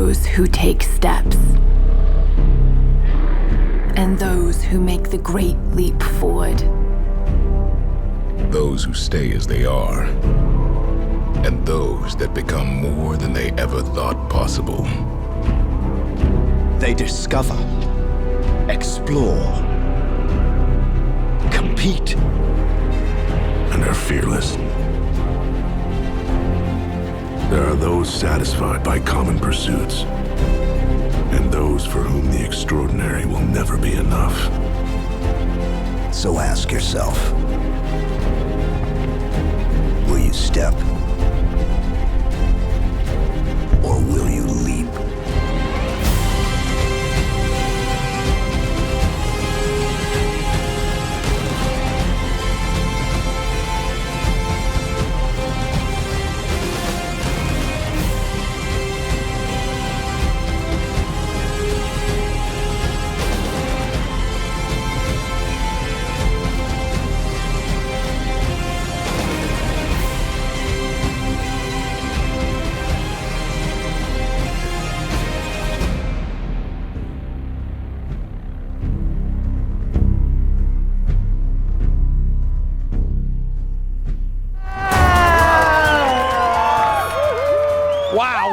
those who take steps, and those who make the great leap forward. Those who stay as they are, and those that become more than they ever thought possible. They discover, explore, compete, and are fearless. There are those satisfied by common pursuits, and those for whom the extraordinary will never be enough. So ask yourself, will you step? Or will you leap?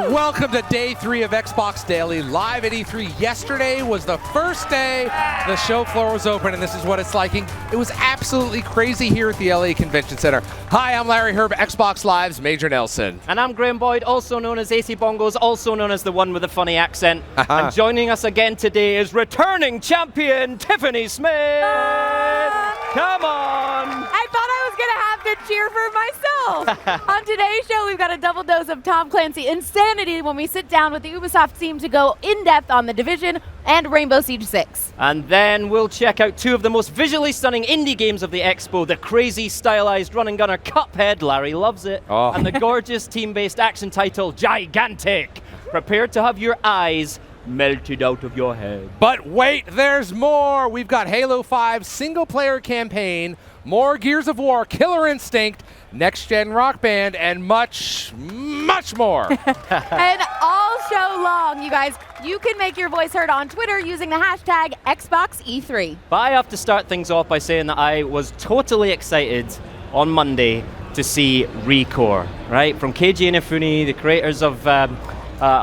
Welcome to day 3 of Xbox Daily, live at E3. Yesterday was the first day the show floor was open, and this is what it's like. It was absolutely crazy here at the LA Convention Center. Hi, I'm Larry Herb, Xbox Live's Major Nelson. And I'm Graham Boyd, also known as AC Bongos, also known as the one with the funny accent. And joining us again today is returning champion Tiffany Smith. Come on. I thought I was going to have to cheer for myself. On today's show, we've got a double dose of Tom Clancy insanity when we sit down with the Ubisoft team to go in-depth on The Division and Rainbow Siege 6. And then we'll check out 2 of the most visually stunning indie games of the expo, the crazy stylized run and gunner Cuphead, Larry loves it, and the gorgeous team-based action title Gigantic. Prepare to have your eyes melted out of your head. But wait, there's more! We've got Halo 5 single-player campaign, more Gears of War, Killer Instinct, next-gen Rock Band, and much, much more. And all show long, you guys, you can make your voice heard on Twitter using the hashtag XboxE3. But I have to start things off by saying that I was totally excited on Monday to see Recore, right? From Keiji Inafune, the creators of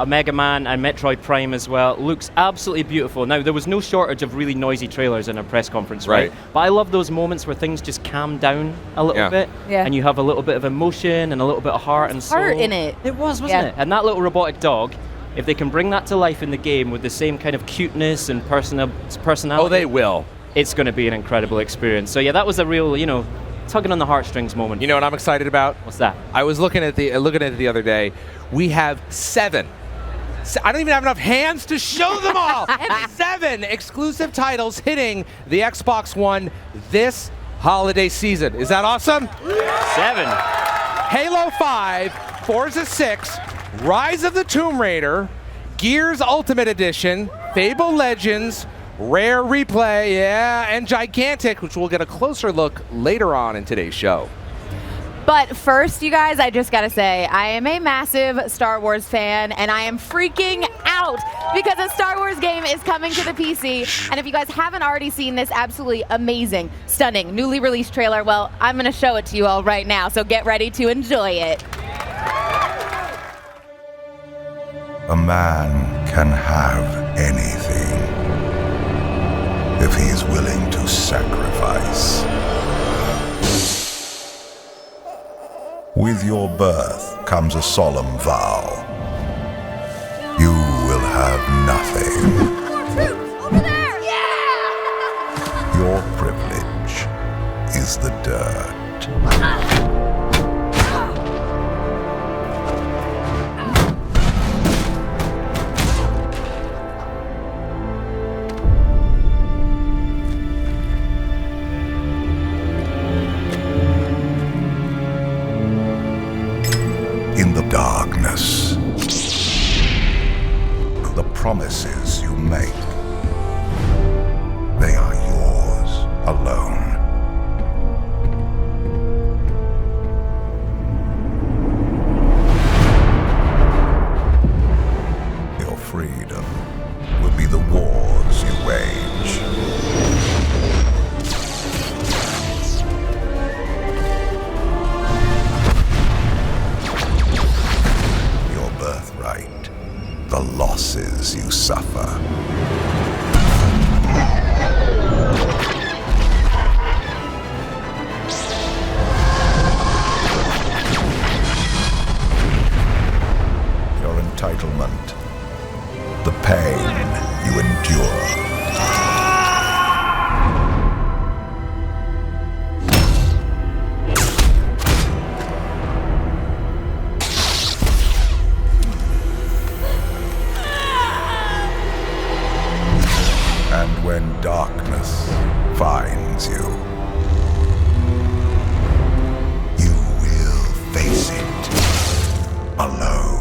Mega Man and Metroid Prime as well. Looks absolutely beautiful. Now, there was no shortage of really noisy trailers in a press conference, right? But I love those moments where things just calm down a little bit, and you have a little bit of emotion and a little bit of heart and soul. Heart in it. It was, wasn't it? And that little robotic dog, if they can bring that to life in the game with the same kind of cuteness and personality. Oh, they will. It's going to be an incredible experience. So yeah, that was a real, tugging on the heartstrings moment. You know what I'm excited about? What's that? I was looking at it the other day. We have 7. I don't even have enough hands to show them all. 7 exclusive titles hitting the Xbox One this holiday season. Is that awesome? 7. Halo 5, Forza 6, Rise of the Tomb Raider, Gears Ultimate Edition, Fable Legends, Rare Replay, and Gigantic, which we'll get a closer look later on in today's show. But first, you guys, I just gotta say, I am a massive Star Wars fan, and I am freaking out because a Star Wars game is coming to the PC. And if you guys haven't already seen this absolutely amazing, stunning, newly released trailer, well, I'm gonna show it to you all right now, so get ready to enjoy it. A man can have anything if he is willing to sacrifice. With your birth comes a solemn vow. You will have nothing. Over there! Yeah! Your privilege is the dirt. In the darkness, the promises you make, they are yours alone. Your And when darkness finds you, you will face it alone.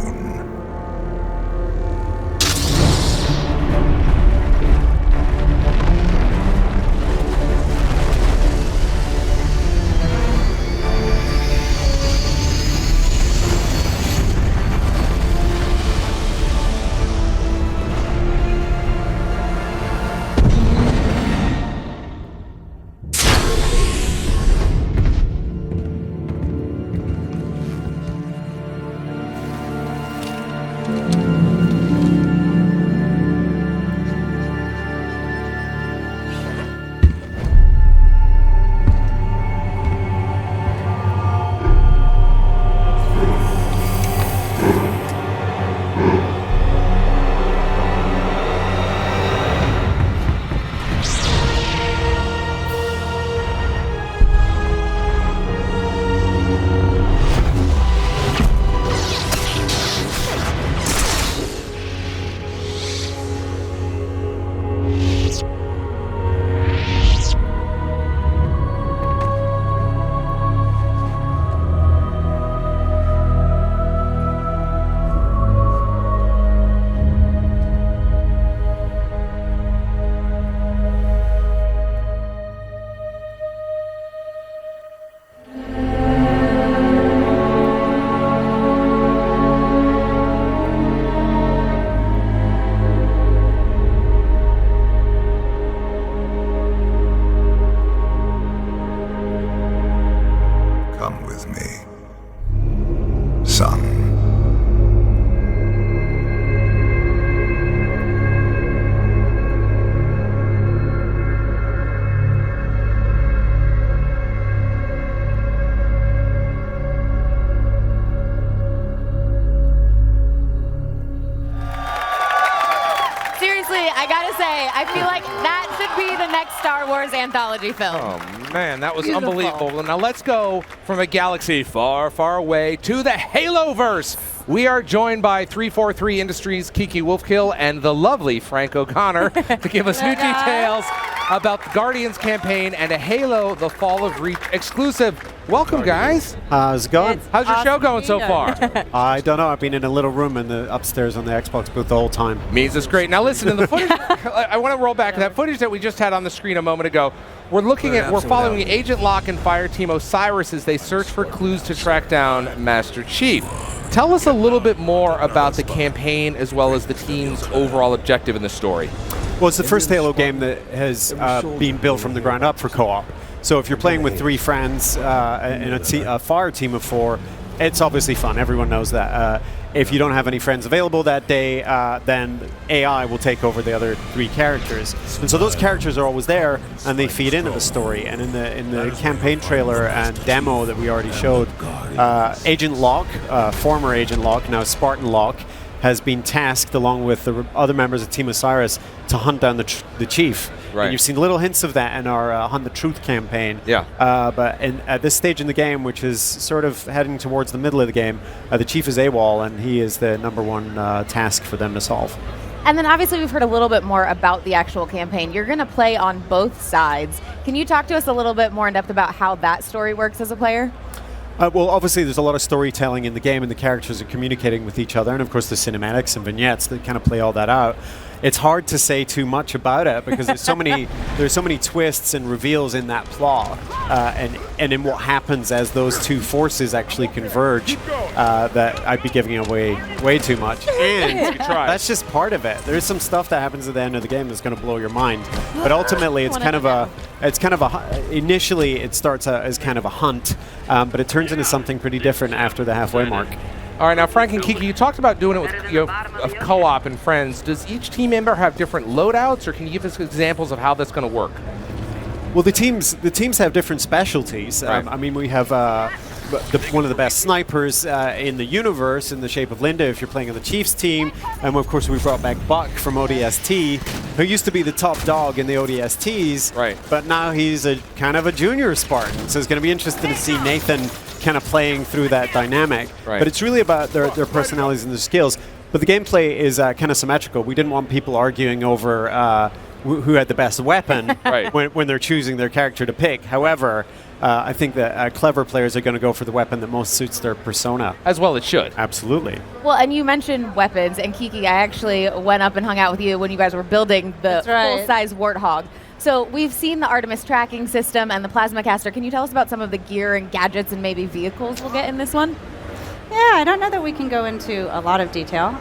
Come with me, son. Seriously, I gotta say, I feel like that should be the next Star Wars anthology film. Oh man, that was Beautiful. unbelievable. Now let's go from a galaxy far, far away to the Haloverse. We are joined by 343 Industries' Kiki Wolfkill and the lovely Frank O'Connor to give us new details about the Guardians campaign and a Halo The Fall of Reach exclusive. Welcome, guys. How's it going? How's your show going so far? I don't know. I've been in a little room in the upstairs on the Xbox booth the whole time. Means it's great. Now listen, in the footage, I want to roll back that footage that we just had on the screen a moment ago. We're following Agent Locke and Fire Team Osiris as they search for clues to track down Master Chief. Tell us a little bit more about the campaign as well as the team's overall objective in the story. Well, it's the first Halo game that has been built from the ground up for co-op. So if you're playing with 3 friends in a fire team of 4, it's obviously fun. Everyone knows that. If you don't have any friends available that day, then AI will take over the other 3 characters. And so those characters are always there, and they feed into the story. And in the campaign trailer and demo that we already showed, Agent Locke, former Agent Locke, now Spartan Locke, has been tasked, along with the other members of Team Osiris, to hunt down the Chief. Right. And you've seen little hints of that in our Hunt the Truth campaign. Yeah. But at this stage in the game, which is sort of heading towards the middle of the game, the Chief is AWOL, and he is the #1 task for them to solve. And then obviously we've heard a little bit more about the actual campaign. You're going to play on both sides. Can you talk to us a little bit more in depth about how that story works as a player? Well, obviously there's a lot of storytelling in the game, and the characters are communicating with each other, and of course the cinematics and vignettes that kind of play all that out. It's hard to say too much about it because there's so many twists and reveals in that plot, and in what happens as those 2 forces actually converge, that I'd be giving away way too much. And that's just part of it. There's some stuff that happens at the end of the game that's going to blow your mind, but ultimately initially it starts as kind of a hunt, but it turns into something pretty different after the halfway mark. All right, now Frank and Kiki, you talked about doing it with co-op and friends. Does each team member have different loadouts, or can you give us examples of how that's going to work? Well, the teams have different specialties. Right. I mean, we have one of the best snipers in the universe in the shape of Linda if you're playing on the Chiefs team. And of course, we brought back Buck from ODST, who used to be the top dog in the ODSTs. Right. But now he's a kind of a junior Spartan. So it's going to be interesting to see Nathan kind of playing through that dynamic. Right. But it's really about their personalities and their skills. But the gameplay is kind of symmetrical. We didn't want people arguing over who had the best weapon Right. when they're choosing their character to pick. However, I think that clever players are going to go for the weapon that most suits their persona. As well it should. Absolutely. Well, and you mentioned weapons, and Kiki, I actually went up and hung out with you when you guys were building the That's right. full-size Warthog. So we've seen the Artemis tracking system and the plasma caster. Can you tell us about some of the gear and gadgets and maybe vehicles we'll get in this one? Yeah, I don't know that we can go into a lot of detail,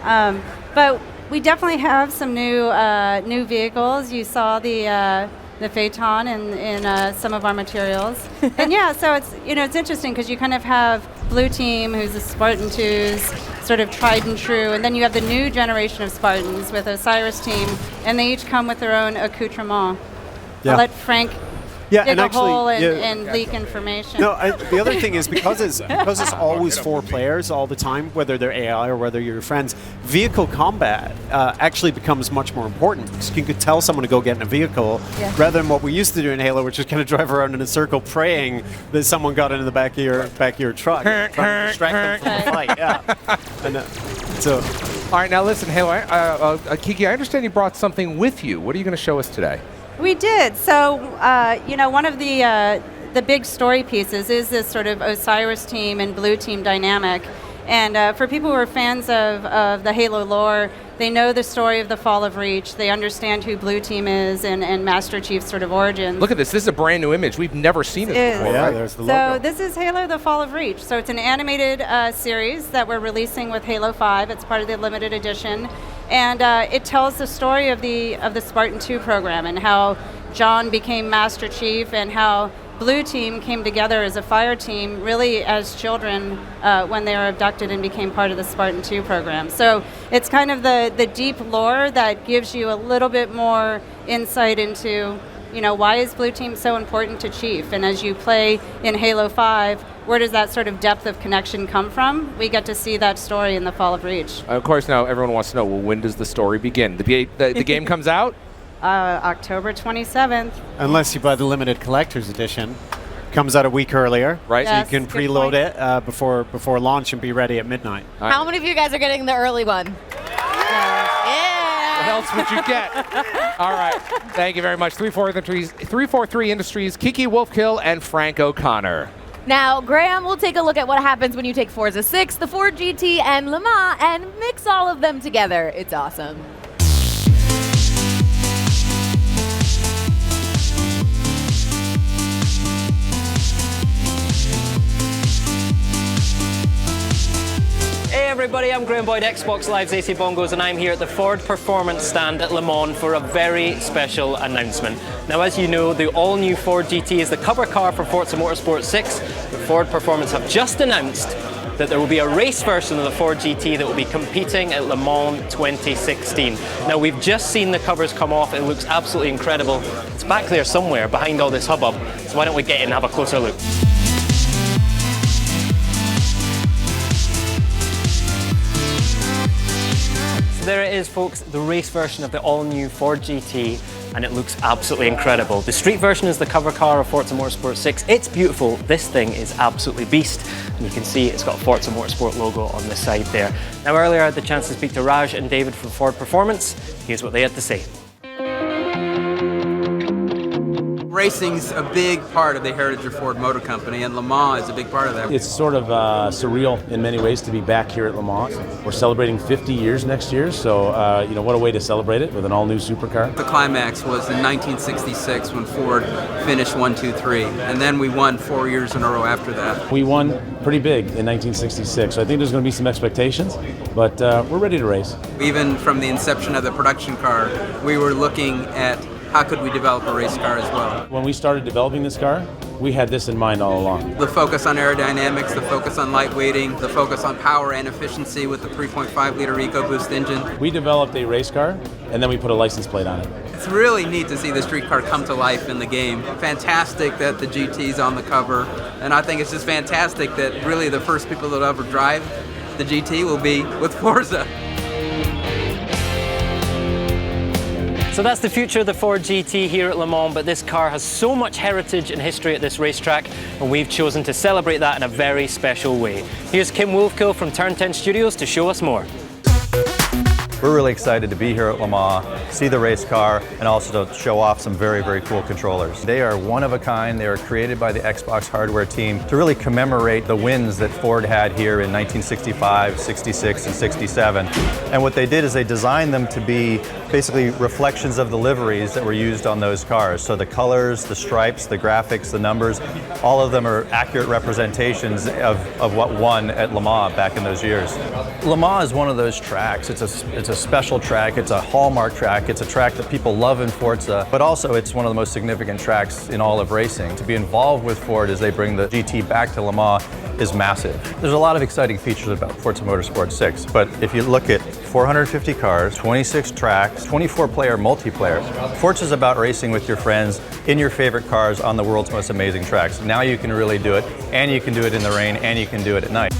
but we definitely have some new vehicles. You saw the Phaeton in some of our materials, and yeah, so it's interesting because you kind of have Blue Team, who's the Spartan 2s, sort of tried and true, and then you have the new generation of Spartans with Osiris Team, and they each come with their own accoutrement. Yeah. I'll let Frank dig and a actually, hole and leak information. No, the other thing is because it's always 4 players all the time, whether they're AI or whether you're friends, vehicle combat actually becomes much more important because you could tell someone to go get in a vehicle rather than what we used to do in Halo, which is kind of drive around in a circle praying that someone got into the back of your truck, trying to distract them from the fight. Yeah. And, so. All right, now listen, Halo, Kiki, I understand you brought something with you. What are you going to show us today? We did. So, one of the big story pieces is this sort of Osiris Team and Blue Team dynamic. And for people who are fans of the Halo lore, they know the story of the Fall of Reach. They understand who Blue Team is and Master Chief's sort of origins. Look at this. This is a brand new image. We've never seen this before. Yeah, right? there's the logo. So this is Halo the Fall of Reach. So it's an animated series that we're releasing with Halo 5. It's part of the limited edition. And it tells the story of the Spartan 2 program and how John became Master Chief and how Blue Team came together as a fire team really as children when they were abducted and became part of the Spartan 2 program. So it's kind of the deep lore that gives you a little bit more insight into, why is Blue Team so important to Chief? And as you play in Halo 5, where does that sort of depth of connection come from? We get to see that story in the Fall of Reach. Of course, now everyone wants to know, well, when does the story begin? The game comes out? October 27th. Unless you buy the limited collector's edition. Comes out a week earlier, right? Yes, so you can good preload point. it before launch and be ready at midnight. Right. How many of you guys are getting the early one? What else would you get? All right. Thank you very much. 343 Industries, Kiki Wolfkill, and Frank O'Connor. Now, Graham will take a look at what happens when you take Forza 6, the Ford GT, and Le Mans and mix all of them together. It's awesome. Hey everybody, I'm Graham Boyd, Xbox Live's AC Bongos, and I'm here at the Ford Performance stand at Le Mans for a very special announcement. Now, as you know, the all-new Ford GT is the cover car for Forza Motorsport 6. The Ford Performance have just announced that there will be a race version of the Ford GT that will be competing at Le Mans 2016. Now, we've just seen the covers come off. It looks absolutely incredible. It's back there somewhere behind all this hubbub. So why don't we get in and have a closer look? There it is, folks, the race version of the all-new Ford GT, and it looks absolutely incredible. The street version is the cover car of Forza Motorsport 6. It's beautiful. This thing is absolutely beast. And you can see it's got a Forza Motorsport logo on the side there. Now, earlier I had the chance to speak to Raj and David from Ford Performance. Here's what they had to say. Racing's a big part of the heritage of Ford Motor Company, and Le Mans is a big part of that. It's sort of surreal in many ways to be back here at Le Mans. We're celebrating 50 years next year, so what a way to celebrate it with an all-new supercar. The climax was in 1966 when Ford finished 1, 2, 3, and then we won 4 years in a row after that. We won pretty big in 1966, so I think there's going to be some expectations, but we're ready to race. Even from the inception of the production car, we were looking at how could we develop a race car as well. When we started developing this car, we had this in mind all along. The focus on aerodynamics, the focus on lightweighting, the focus on power and efficiency with the 3.5-liter EcoBoost engine. We developed a race car, and then we put a license plate on it. It's really neat to see the street car come to life in the game. Fantastic that the GT's on the cover, and I think it's just fantastic that really the first people that ever drive the GT will be with Forza. So that's the future of the Ford GT here at Le Mans, but this car has so much heritage and history at this racetrack, and we've chosen to celebrate that in a very special way. Here's Kim Wolfkill from Turn 10 Studios to show us more. We're really excited to be here at Le Mans, see the race car, and also to show off some very, very cool controllers. They are one of a kind. They were created by the Xbox hardware team to really commemorate the wins that Ford had here in 1965, 66, and 67. And what they did is they designed them to be basically reflections of the liveries that were used on those cars. So the colors, the stripes, the graphics, the numbers, all of them are accurate representations of what won at Le Mans back in those years. Le Mans is one of those tracks. It's a special track. It's a hallmark track. It's a track that people love in Forza, but also it's one of the most significant tracks in all of racing. To be involved with Ford as they bring the GT back to Le Mans is massive. There's a lot of exciting features about Forza Motorsport 6, but if you look at 450 cars, 26 tracks, 24-player multiplayer, Forza is about racing with your friends in your favorite cars on the world's most amazing tracks. Now you can really do it, and you can do it in the rain, and you can do it at night.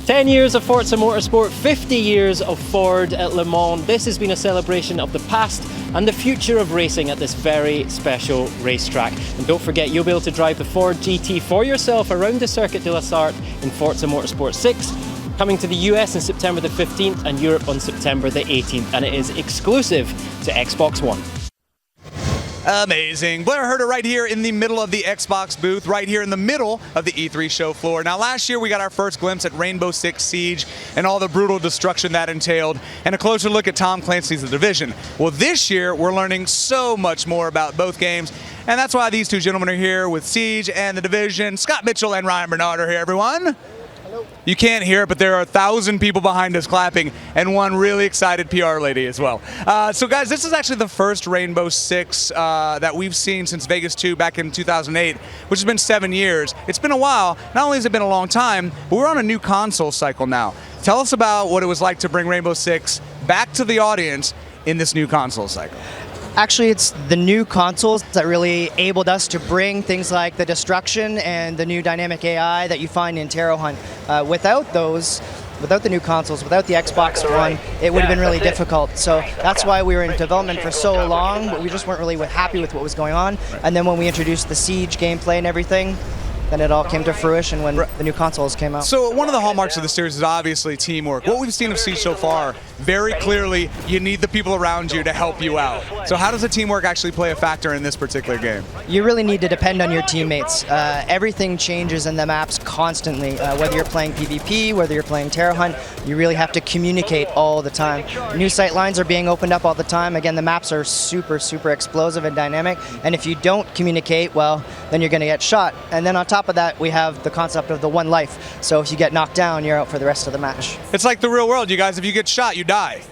10 years of Forza Motorsport, 50 years of Ford at Le Mans. This has been a celebration of the past and the future of racing at this very special racetrack. And don't forget, you'll be able to drive the Ford GT for yourself around the Circuit de la Sarthe in Forza Motorsport 6, coming to the US on September the 15th and Europe on September the 18th. And it is exclusive to Xbox One. Amazing. Blair heard it right here in the middle of the Xbox booth, right here in the middle of the E3 show floor. Now, last year we got our first glimpse at Rainbow Six Siege and all the brutal destruction that entailed, and a closer look at Tom Clancy's The Division. Well, this year we're learning so much more about both games, and that's why these two gentlemen are here with Siege and The Division. Scott Mitchell and Ryan Bernard are here, everyone. You can't hear it, but there are 1,000 people behind us clapping, and one really excited PR lady as well. So guys, this is actually the first Rainbow Six that we've seen since Vegas 2 back in 2008, which has been 7 years. It's been a while. Not only has it been a long time, but we're on a new console cycle now. Tell us about what it was like to bring Rainbow Six back to the audience in this new console cycle. Actually, it's the new consoles that really enabled us to bring things like the destruction and the new dynamic AI that you find in Terror Hunt. Without the new consoles, without the Xbox One, it would have been really difficult. So that's why we were in development for so long, but we just weren't really happy with what was going on. And then when we introduced the Siege gameplay and everything, then it all came to fruition when the new consoles came out. So one of the hallmarks of the series is obviously teamwork. What we've seen of Siege so far, very clearly, you need the people around you to help you out. So how does the teamwork actually play a factor in this particular game? You really need to depend on your teammates. Everything changes in the maps constantly. Whether you're playing PvP, whether you're playing Terror Hunt, you really have to communicate all the time. New sight lines are being opened up all the time. Again, the maps are super, super explosive and dynamic. And if you don't communicate, well, then you're going to get shot. And then on top of that, we have the concept of the one life. So if you get knocked down, you're out for the rest of the match. It's like the real world, you guys. If you get shot, you die.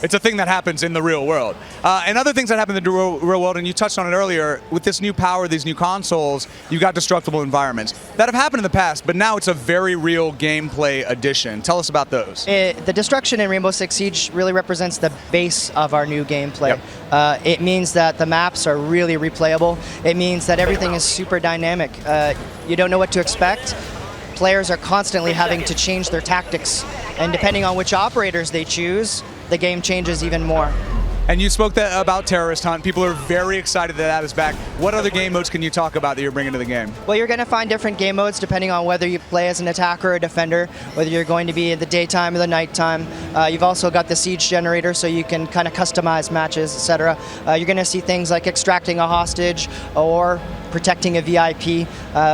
It's a thing that happens in the real world. And other things that happen in the real world, and you touched on it earlier, with this new power, these new consoles, you've got destructible environments that have happened in the past, but now it's a very real gameplay addition. Tell us about those. The destruction in Rainbow Six Siege really represents the base of our new gameplay. Yep. It means that the maps are really replayable. It means that everything is super dynamic. You don't know what to expect. Players are constantly having to change their tactics, and depending on which operators they choose, the game changes even more. And you spoke about Terrorist Hunt. People are very excited that that is back. What other game modes can you talk about that you're bringing to the game? Well, you're going to find different game modes depending on whether you play as an attacker or a defender, whether you're going to be in the daytime or the nighttime. You've also got the siege generator, so you can kind of customize matches, etc. You're going to see things like extracting a hostage or protecting a VIP,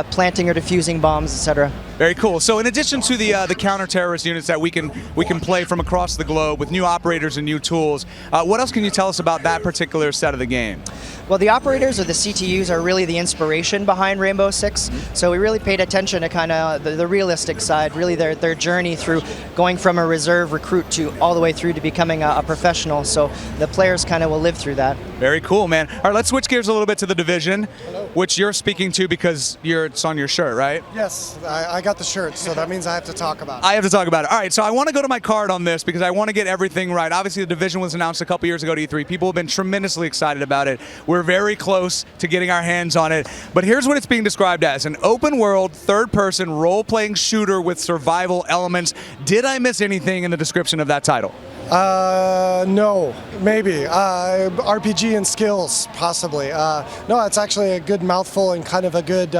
planting or defusing bombs, etc. Very cool. So in addition to the counter-terrorist units that we can play from across the globe with new operators and new tools, what else can you tell us about that particular set of the game? Well, the operators or the CTUs are really the inspiration behind Rainbow Six. So we really paid attention to kind of the realistic side, really their journey through going from a reserve recruit to all the way through to becoming a professional. So the players kind of will live through that. Very cool, man. All right, let's switch gears a little bit to the Division, which you're speaking to because it's on your shirt, right? Yes, I got the shirt, so that means I have to talk about it. I have to talk about it. All right, so I want to go to my card on this because I want to get everything right. Obviously, the Division was announced a couple years ago at E3. People have been tremendously excited about it. We're very close to getting our hands on it. But here's what it's being described as: an open-world, third-person, role-playing shooter with survival elements. Did I miss anything in the description of that title? No, maybe. RPG and skills, possibly. No, it's actually a good mouthful and kind of a good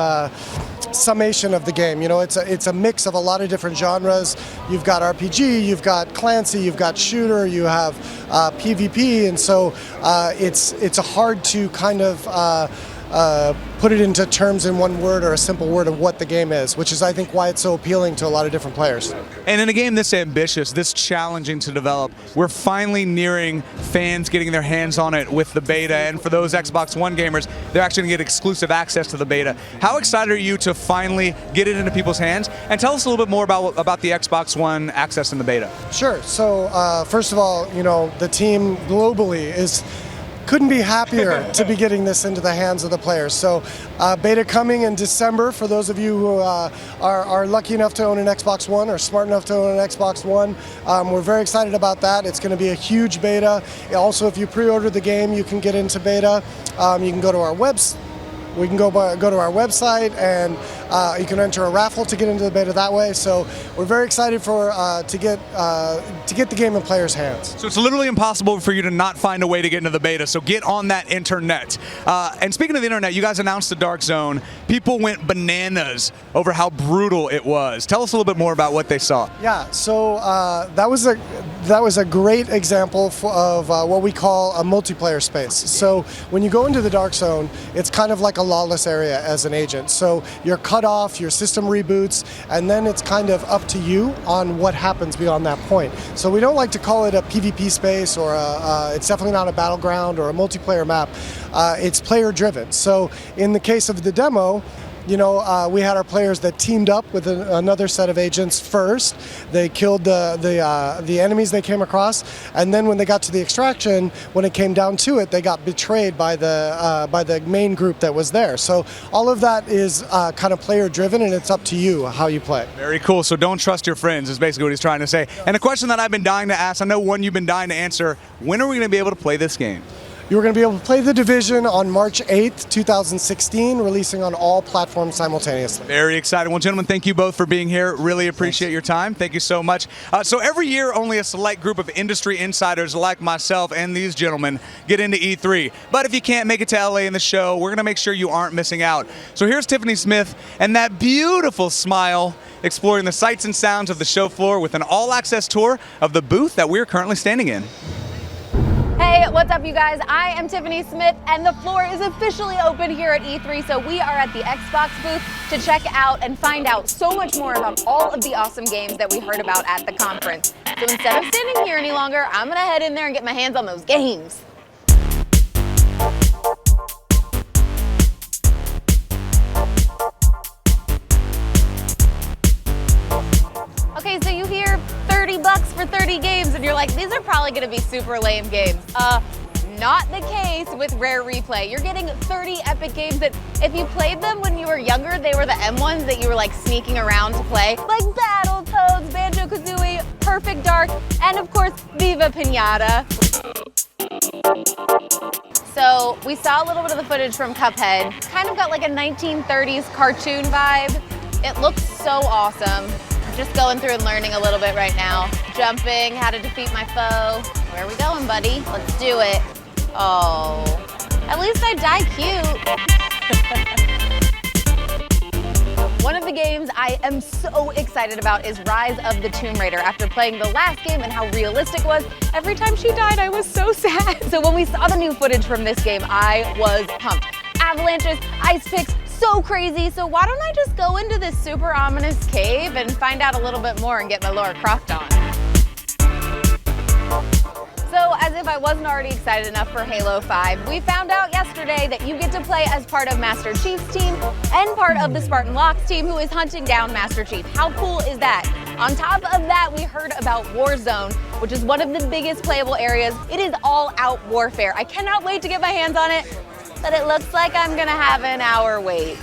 summation of the game. You know, it's a mix of a lot of different genres. You've got RPG, you've got Clancy, you've got shooter, you have PvP, and so it's hard to kind of put it into terms in one word or a simple word of what the game is, which is, I think, why it's so appealing to a lot of different players. And in a game this ambitious, this challenging to develop, we're finally nearing fans getting their hands on it with the beta. And for those Xbox One gamers, they're actually going to get exclusive access to the beta. How excited are you to finally get it into people's hands? And tell us a little bit more about the Xbox One access in the beta. Sure. So first of all, you know, the team globally couldn't be happier to be getting this into the hands of the players. So beta coming in December for those of you who are lucky enough to own an Xbox One or smart enough to own an Xbox One. We're very excited about that. It's going to be a huge beta. Also, if you pre-order the game, you can get into beta. You can go to our website. We can go to our website, and you can enter a raffle to get into the beta that way. So we're very excited to get the game in players' hands. So it's literally impossible for you to not find a way to get into the beta. So get on that internet. And speaking of the internet, you guys announced the Dark Zone. People went bananas over how brutal it was. Tell us a little bit more about what they saw. Yeah. So that was a great example of what we call a multiplayer space. So when you go into the Dark Zone, it's kind of like a lawless area as an agent. So you're cut off, your system reboots, and then it's kind of up to you on what happens beyond that point. So we don't like to call it a PvP space, or it's definitely not a battleground or a multiplayer map. It's player driven. So in the case of the demo, you know, we had our players that teamed up with another set of agents first. They killed the enemies they came across, and then when they got to the extraction, when it came down to it, they got betrayed by the main group that was there. So all of that is kind of player driven, and it's up to you how you play. Very cool. So don't trust your friends is basically what he's trying to say. And a question that I've been dying to ask, I know one you've been dying to answer, when are we going to be able to play this game? You're going to be able to play The Division on March 8th, 2016, releasing on all platforms simultaneously. Very exciting. Well, gentlemen, thank you both for being here. Really appreciate your time. Thank you so much. So every year, only a select group of industry insiders like myself and these gentlemen get into E3. But if you can't make it to LA in the show, we're going to make sure you aren't missing out. So here's Tiffany Smith and that beautiful smile, exploring the sights and sounds of the show floor with an all-access tour of the booth that we're currently standing in. Hey, what's up, you guys? I am Tiffany Smith, and the floor is officially open here at E3, so we are at the Xbox booth to check out and find out so much more about all of the awesome games that we heard about at the conference. So instead of standing here any longer, I'm gonna head in there and get my hands on those games. Okay, so you hear $30 for 30 games, and you're like, these are probably gonna be super lame games. Not the case with Rare Replay. You're getting 30 epic games that if you played them when you were younger, they were the M1s that you were like sneaking around to play, like Battletoads, Banjo-Kazooie, Perfect Dark, and of course, Viva Pinata. So we saw a little bit of the footage from Cuphead. Kind of got like a 1930s cartoon vibe. It looks so awesome. Just going through and learning a little bit right now. Jumping, how to defeat my foe. Where are we going, buddy? Let's do it. Oh, at least I die cute. One of the games I am so excited about is Rise of the Tomb Raider. After playing the last game and how realistic it was, every time she died, I was so sad. So when we saw the new footage from this game, I was pumped. Avalanches, ice picks, so crazy. So why don't I just go into this super ominous cave and find out a little bit more and get my Lara Croft on. So as if I wasn't already excited enough for Halo 5, we found out yesterday that you get to play as part of Master Chief's team and part of the Spartan Locke's team who is hunting down Master Chief. How cool is that? On top of that, we heard about Warzone, which is one of the biggest playable areas. It is all out warfare. I cannot wait to get my hands on it, but it looks like I'm gonna have an hour wait.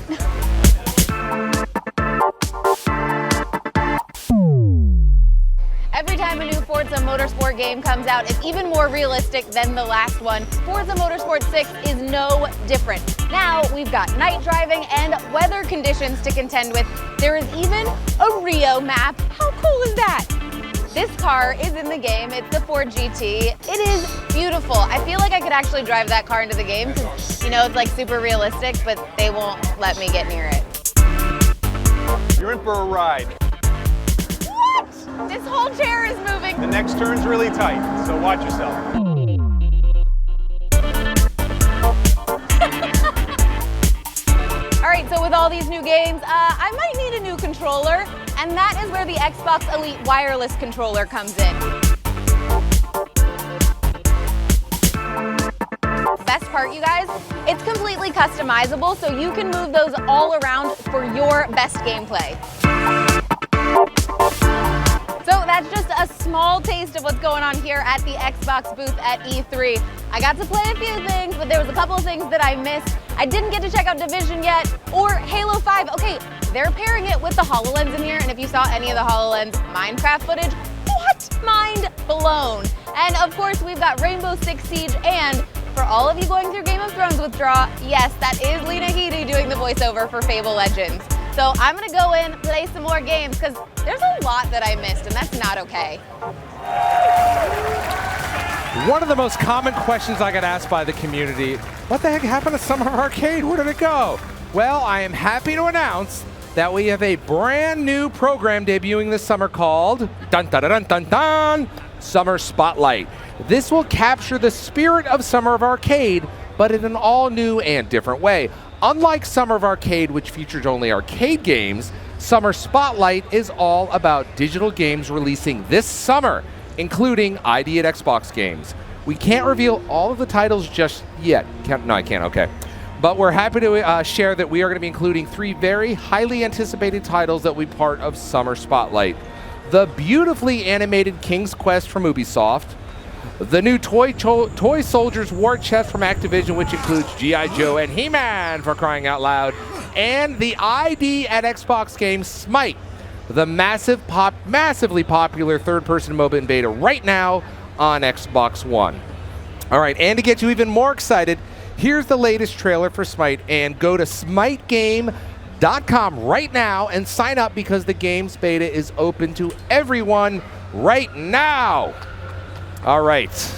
Every time a new Forza Motorsport game comes out, it's even more realistic than the last one. Forza Motorsport 6 is no different. Now we've got night driving and weather conditions to contend with. There is even a Rio map. How cool is that? This car is in the game. It's the Ford GT. It is beautiful. I feel like I could actually drive that car into the game because, you know, it's like super realistic, but they won't let me get near it. You're in for a ride. What? This whole chair is moving. The next turn's really tight, so watch yourself. All right, so with all these new games, I might need a new controller, and that is where the Xbox Elite wireless controller comes in. Best part, you guys, it's completely customizable, so you can move those all around for your best gameplay. So that's just a small taste of what's going on here at the Xbox booth at E3. I got to play a few things, but there was a couple of things that I missed. I didn't get to check out Division yet, or Halo 5. Okay, they're pairing it with the HoloLens in here, and if you saw any of the HoloLens Minecraft footage, what? Mind blown. And of course, we've got Rainbow Six Siege, and for all of you going through Game of Thrones withdrawal, yes, that is Lena Headey doing the voiceover for Fable Legends. So I'm gonna go in, play some more games, because there's a lot that I missed, and that's not okay. One of the most common questions I get asked by the community, what the heck happened to Summer Arcade? Where did it go? Well, I am happy to announce that we have a brand new program debuting this summer called dun dun dun dun dun Summer Spotlight. This will capture the spirit of Summer of Arcade, but in an all new and different way. Unlike Summer of Arcade, which features only arcade games, Summer Spotlight is all about digital games releasing this summer, including ID at Xbox games. We can't reveal all of the titles just yet. No, I can't, okay. But we're happy to share that we are going to be including 3 very highly anticipated titles that will be part of Summer Spotlight. The beautifully animated King's Quest from Ubisoft, the new Toy Soldiers War Chest from Activision, which includes G.I. Joe and He-Man, for crying out loud, and the ID at Xbox game Smite, the massively popular third-person MOBA in beta right now on Xbox One. All right, and to get you even more excited, here's the latest trailer for Smite, and go to smitegame.com right now and sign up because the game's beta is open to everyone right now. All right.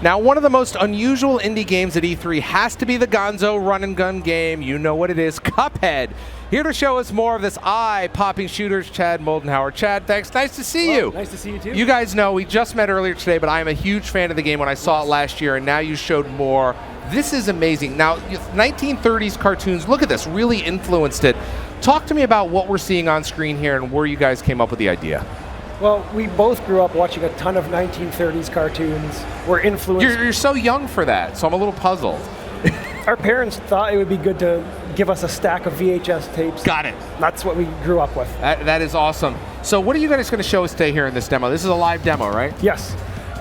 Now, one of the most unusual indie games at E3 has to be the gonzo run-and-gun game. You know what it is, Cuphead. Here to show us more of this eye-popping shooters, Chad Moldenhauer. Chad, thanks. Nice to see you. Nice to see you, too. You guys know we just met earlier today, but I am a huge fan of the game when I saw it last year, and now you showed more. This is amazing. Now, 1930s cartoons, look at this, really influenced it. Talk to me about what we're seeing on screen here and where you guys came up with the idea. Well, we both grew up watching a ton of 1930s cartoons. We're influenced. You're so young for that, so I'm a little puzzled. Our parents thought it would be good to give us a stack of VHS tapes. Got it. That's what we grew up with. That is awesome. So what are you guys going to show us today here in this demo? This is a live demo, right? Yes.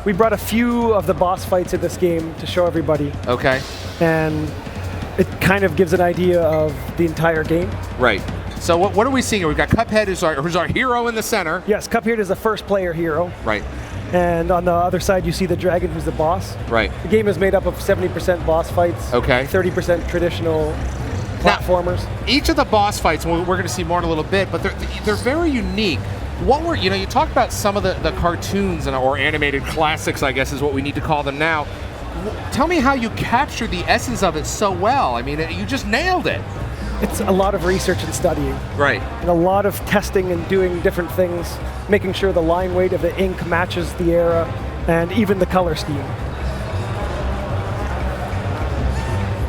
We brought a few of the boss fights in this game to show everybody. Okay. And it kind of gives an idea of the entire game. Right. So what are we seeing here? We've got Cuphead, who's our hero in the center. Yes, Cuphead is a first-player hero. Right. And on the other side, you see the dragon, who's the boss. Right. The game is made up of 70% boss fights. Okay. 30% traditional platformers. Now, each of the boss fights, we're going to see more in a little bit, but they're very unique. You talked about some of the cartoons or animated classics, I guess is what we need to call them now. Tell me how you captured the essence of it so well. I mean, you just nailed it. It's a lot of research and studying. Right. And a lot of testing and doing different things, making sure the line weight of the ink matches the era and even the color scheme.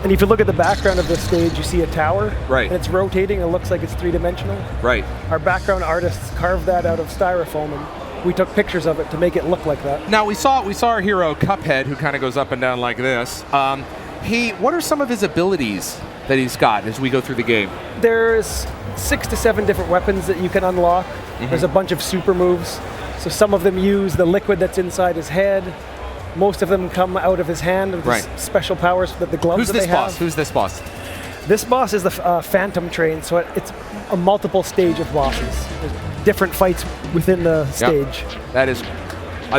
And if you look at the background of this stage, you see a tower. Right. And it's rotating and it looks like it's three-dimensional. Right. Our background artists carved that out of styrofoam, and we took pictures of it to make it look like that. Now, we saw our hero, Cuphead, who kind of goes up and down like this. What are some of his abilities that he's got as we go through the game? There's 6 to 7 different weapons that you can unlock. There's a bunch of super moves. So some of them use the liquid that's inside his head. Most of them come out of his hand with special powers that the gloves that they have. Who's this boss? This boss is the Phantom Train, so it's a multiple stage of bosses. There's different fights within the stage. Yep. That is.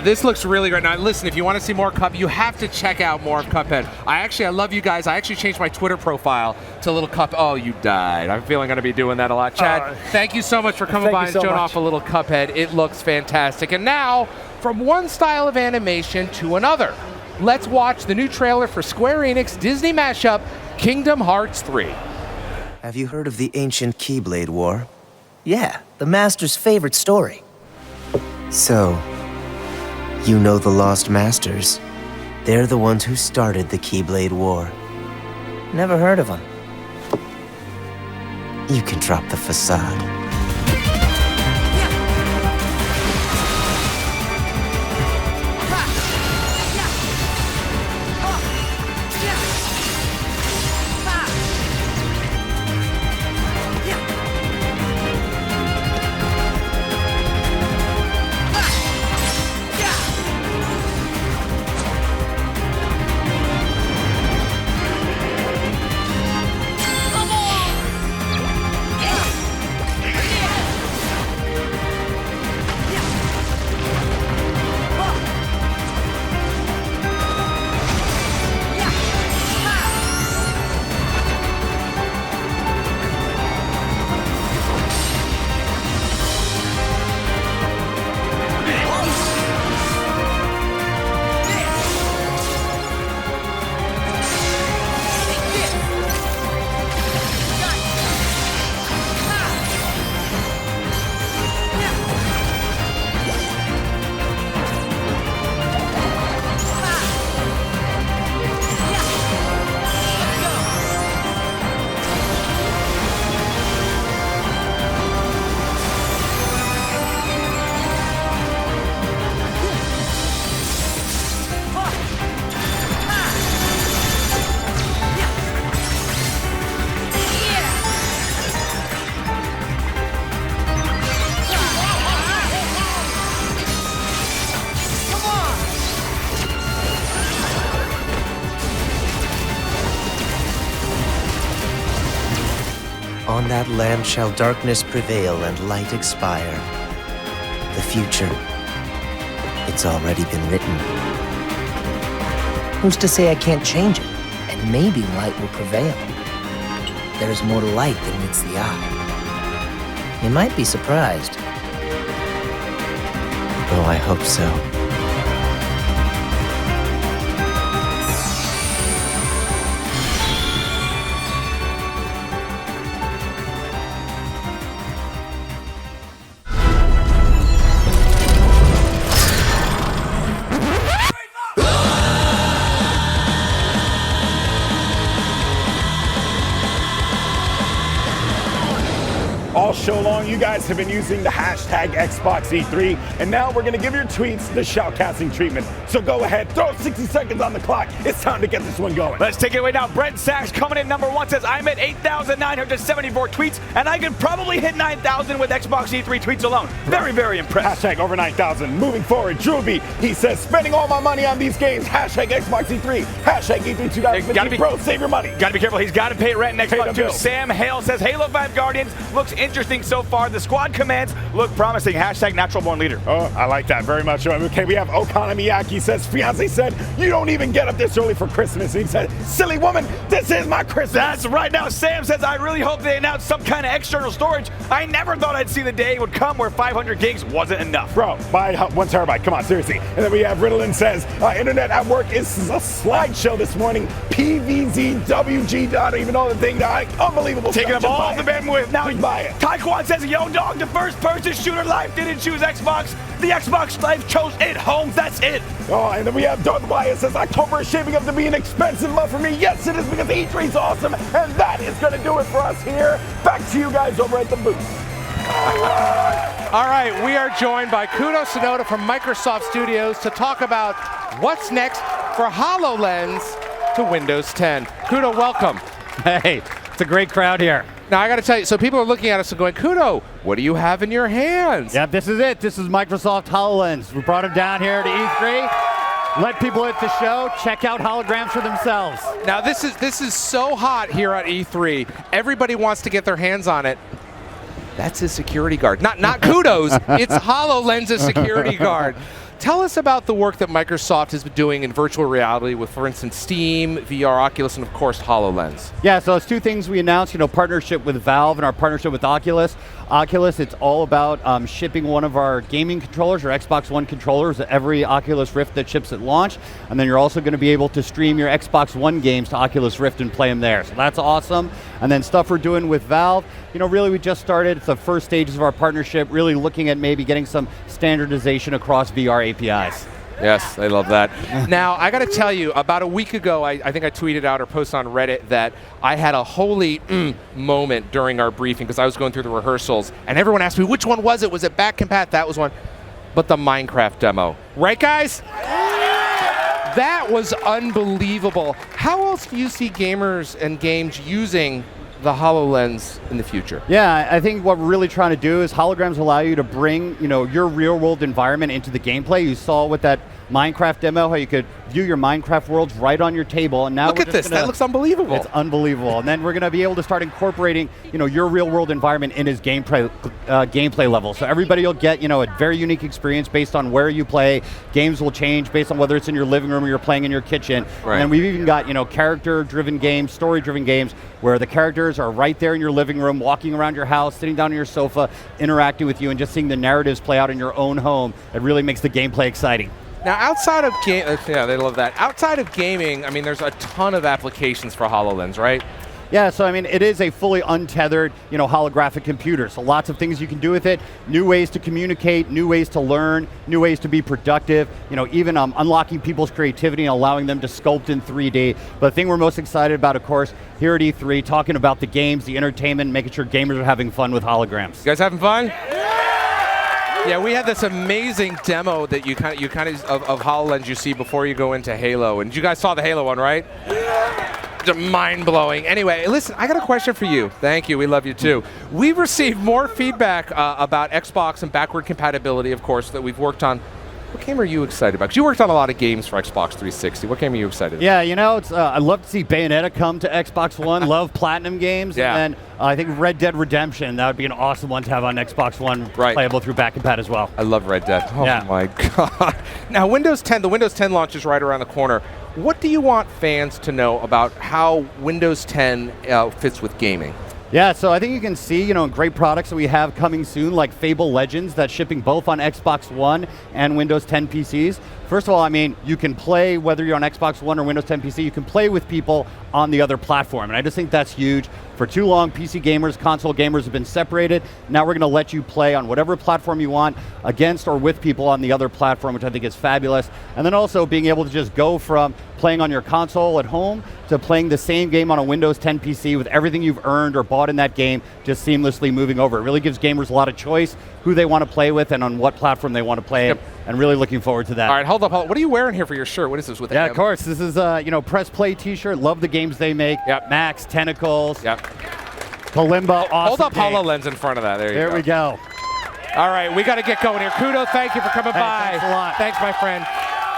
This looks really great. Now, listen, if you want to see more Cuphead, you have to check out more of Cuphead. I love you guys. I actually changed my Twitter profile to little Cuphead. Oh, you died. I'm feeling going to be doing that a lot. Chad, thank you so much for coming by and showing off a little Cuphead. It looks fantastic. And now, from one style of animation to another, let's watch the new trailer for Square Enix Disney mashup, Kingdom Hearts 3. Have you heard of the ancient Keyblade War? Yeah, the Master's favorite story. So, you know the Lost Masters. They're the ones who started the Keyblade War. Never heard of them? You can drop the facade. On that land shall darkness prevail and light expire. The future, it's already been written. Who's to say I can't change it? And maybe light will prevail. There is more to light than meets the eye. You might be surprised. Oh, I hope so. show along, you guys have been using the hashtag #XboxE3, and now we're going to give your tweets the shoutcasting treatment. So go ahead, throw 60 seconds on the clock. It's time to get this one going. Let's take it away now. Brent Sachs coming in #1 says, I'm at 8,974 tweets, and I could probably hit 9,000 with Xbox E3 tweets alone. Very, very impressed. Hashtag over 9,000. Moving forward, Drewby, he says, spending all my money on these games. Hashtag Xbox E3. Hashtag E3 2015. Bro, save your money. Gotta be careful. He's got to pay rent in Xbox 2. bill. Sam Hale says, Halo 5 Guardians looks interesting so far. The squad commands look promising. Hashtag natural born leader. Oh, I like that very much. Okay, we have Okana Miyaki says, fiance said, you don't even get up this early for Christmas. And he said, silly woman, this is my Christmas. That's right. Now, Sam says, I really hope they announce some kind of external storage. I never thought I'd see the day would come where 500 gigs wasn't enough. Bro, buy 1 terabyte. Come on, seriously. And then we have Ritalin says, internet at work is a slideshow this morning. PVZWG. I don't even know the thing. Unbelievable. Taking up all the bandwidth. Now, buy it. Taekwon says, yo, dog, the first person shooter life didn't choose Xbox. The Xbox Life chose it. Holmes, that's it. Oh, and then we have Darth Wyatt says, October is shaping up to be an expensive month for me. Yes, it is, because E3 is awesome. And that is going to do it for us here. Back to you guys over at the booth. All right, we are joined by Kudo Sonoda from Microsoft Studios to talk about what's next for HoloLens to Windows 10. Kudo, welcome. Hey, it's a great crowd here. Now, I got to tell you, so people are looking at us and going, Kudo, what do you have in your hands? Yeah, this is it. This is Microsoft HoloLens. We brought them down here to E3. Let people at the show check out holograms for themselves. Now, this is so hot here at E3. Everybody wants to get their hands on it. That's his security guard. Not Kudo's. It's HoloLens' security guard. Tell us about the work that Microsoft has been doing in virtual reality with, for instance, Steam, VR, Oculus, and of course, HoloLens. Yeah, so it's two things we announced, partnership with Valve and our partnership with Oculus. Oculus, it's all about shipping one of our gaming controllers, or Xbox One controllers, every Oculus Rift that ships at launch. And then you're also going to be able to stream your Xbox One games to Oculus Rift and play them there. So that's awesome. And then stuff we're doing with Valve, really we just started. It's the first stages of our partnership, really looking at maybe getting some standardization across VR APIs. Yes, I love that. Now, I got to tell you, about a week ago, I think I tweeted out or posted on Reddit that I had a holy moment during our briefing because I was going through the rehearsals, and everyone asked me, which one was it? Was it back compat? That was one. But the Minecraft demo. Right, guys? That was unbelievable. How else do you see gamers and games using the HoloLens in the future? Yeah, I think what we're really trying to do is holograms allow you to bring, your real-world environment into the gameplay. You saw with that Minecraft demo how you could view your Minecraft worlds right on your table, and now look at this. That looks unbelievable. It's unbelievable, and then we're going to be able to start incorporating, your real-world environment in his gameplay level. So everybody will get, a very unique experience based on where you play. Games will change based on whether it's in your living room or you're playing in your kitchen. Right. And then we've even got, character-driven games, story-driven games, where the characters are right there in your living room, walking around your house, sitting down on your sofa, interacting with you, and just seeing the narratives play out in your own home. It really makes the gameplay exciting. Now, outside of yeah, they love that. Outside of gaming, there's a ton of applications for HoloLens, right? Yeah, so it is a fully untethered, holographic computer. So lots of things you can do with it. New ways to communicate, new ways to learn, new ways to be productive. Even unlocking people's creativity and allowing them to sculpt in 3D. But the thing we're most excited about, of course, here at E3, talking about the games, the entertainment, making sure gamers are having fun with holograms. You guys having fun? Yeah, we had this amazing demo that you kind of HoloLens you see before you go into Halo, and you guys saw the Halo one, right? Yeah. Mind-blowing. Anyway, listen, I got a question for you. Thank you. We love you too. We've received more feedback about Xbox and backward compatibility, of course, that we've worked on. What game are you excited about? Because you worked on a lot of games for Xbox 360. What game are you excited about? Yeah, it's I'd love to see Bayonetta come to Xbox One. Love Platinum games. Yeah. And then I think Red Dead Redemption, that would be an awesome one to have on Xbox One, playable through back compat as well. I love Red Dead. Oh my God. Now, the Windows 10 launch is right around the corner. What do you want fans to know about how Windows 10 fits with gaming? Yeah, so I think you can see, great products that we have coming soon, like Fable Legends, that's shipping both on Xbox One and Windows 10 PCs. First of all, you can play, whether you're on Xbox One or Windows 10 PC, you can play with people on the other platform. And I just think that's huge. For too long, PC gamers, console gamers have been separated. Now we're going to let you play on whatever platform you want, against or with people on the other platform, which I think is fabulous. And then also being able to just go from playing on your console at home to playing the same game on a Windows 10 PC with everything you've earned or bought in that game just seamlessly moving over. It really gives gamers a lot of choice, who they want to play with and on what platform they want to play it, and really looking forward to that. All right, hold up. What are you wearing here for your shirt? What is this with? Yeah, of course. This is Press Play t-shirt. Love the games they make. Yep. Max, Tentacles. Yep. Kalimba, awesome. Hold up game. HoloLens in front of that. There we go. All right, we got to get going here. Kudo, thank you for coming by. Thanks a lot. Thanks, my friend.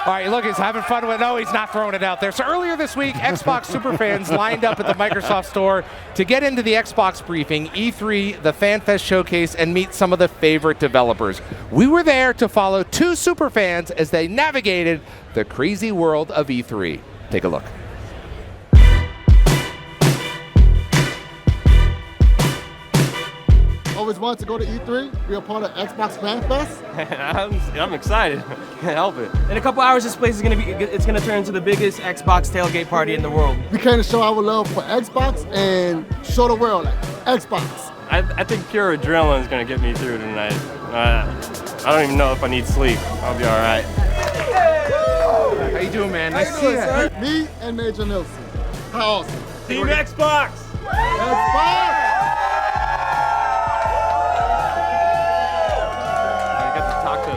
All right, look, he's having fun with it. No, he's not throwing it out there. So earlier this week, Xbox superfans lined up at the Microsoft Store to get into the Xbox briefing, E3, the FanFest showcase, and meet some of the favorite developers. We were there to follow two superfans as they navigated the crazy world of E3. Take a look. Always wanted to go to E3, be a part of Xbox FanFest. I'm excited. Can't help it. In a couple hours, this place is gonna turn into the biggest Xbox tailgate party in the world. We came to show our love for Xbox and show the world like Xbox. I think pure adrenaline is gonna get me through tonight. I don't even know if I need sleep. I'll be all right. How you doing, man? Nice to see you. Sir? Me and Major Nelson. How awesome. Team Xbox! Xbox!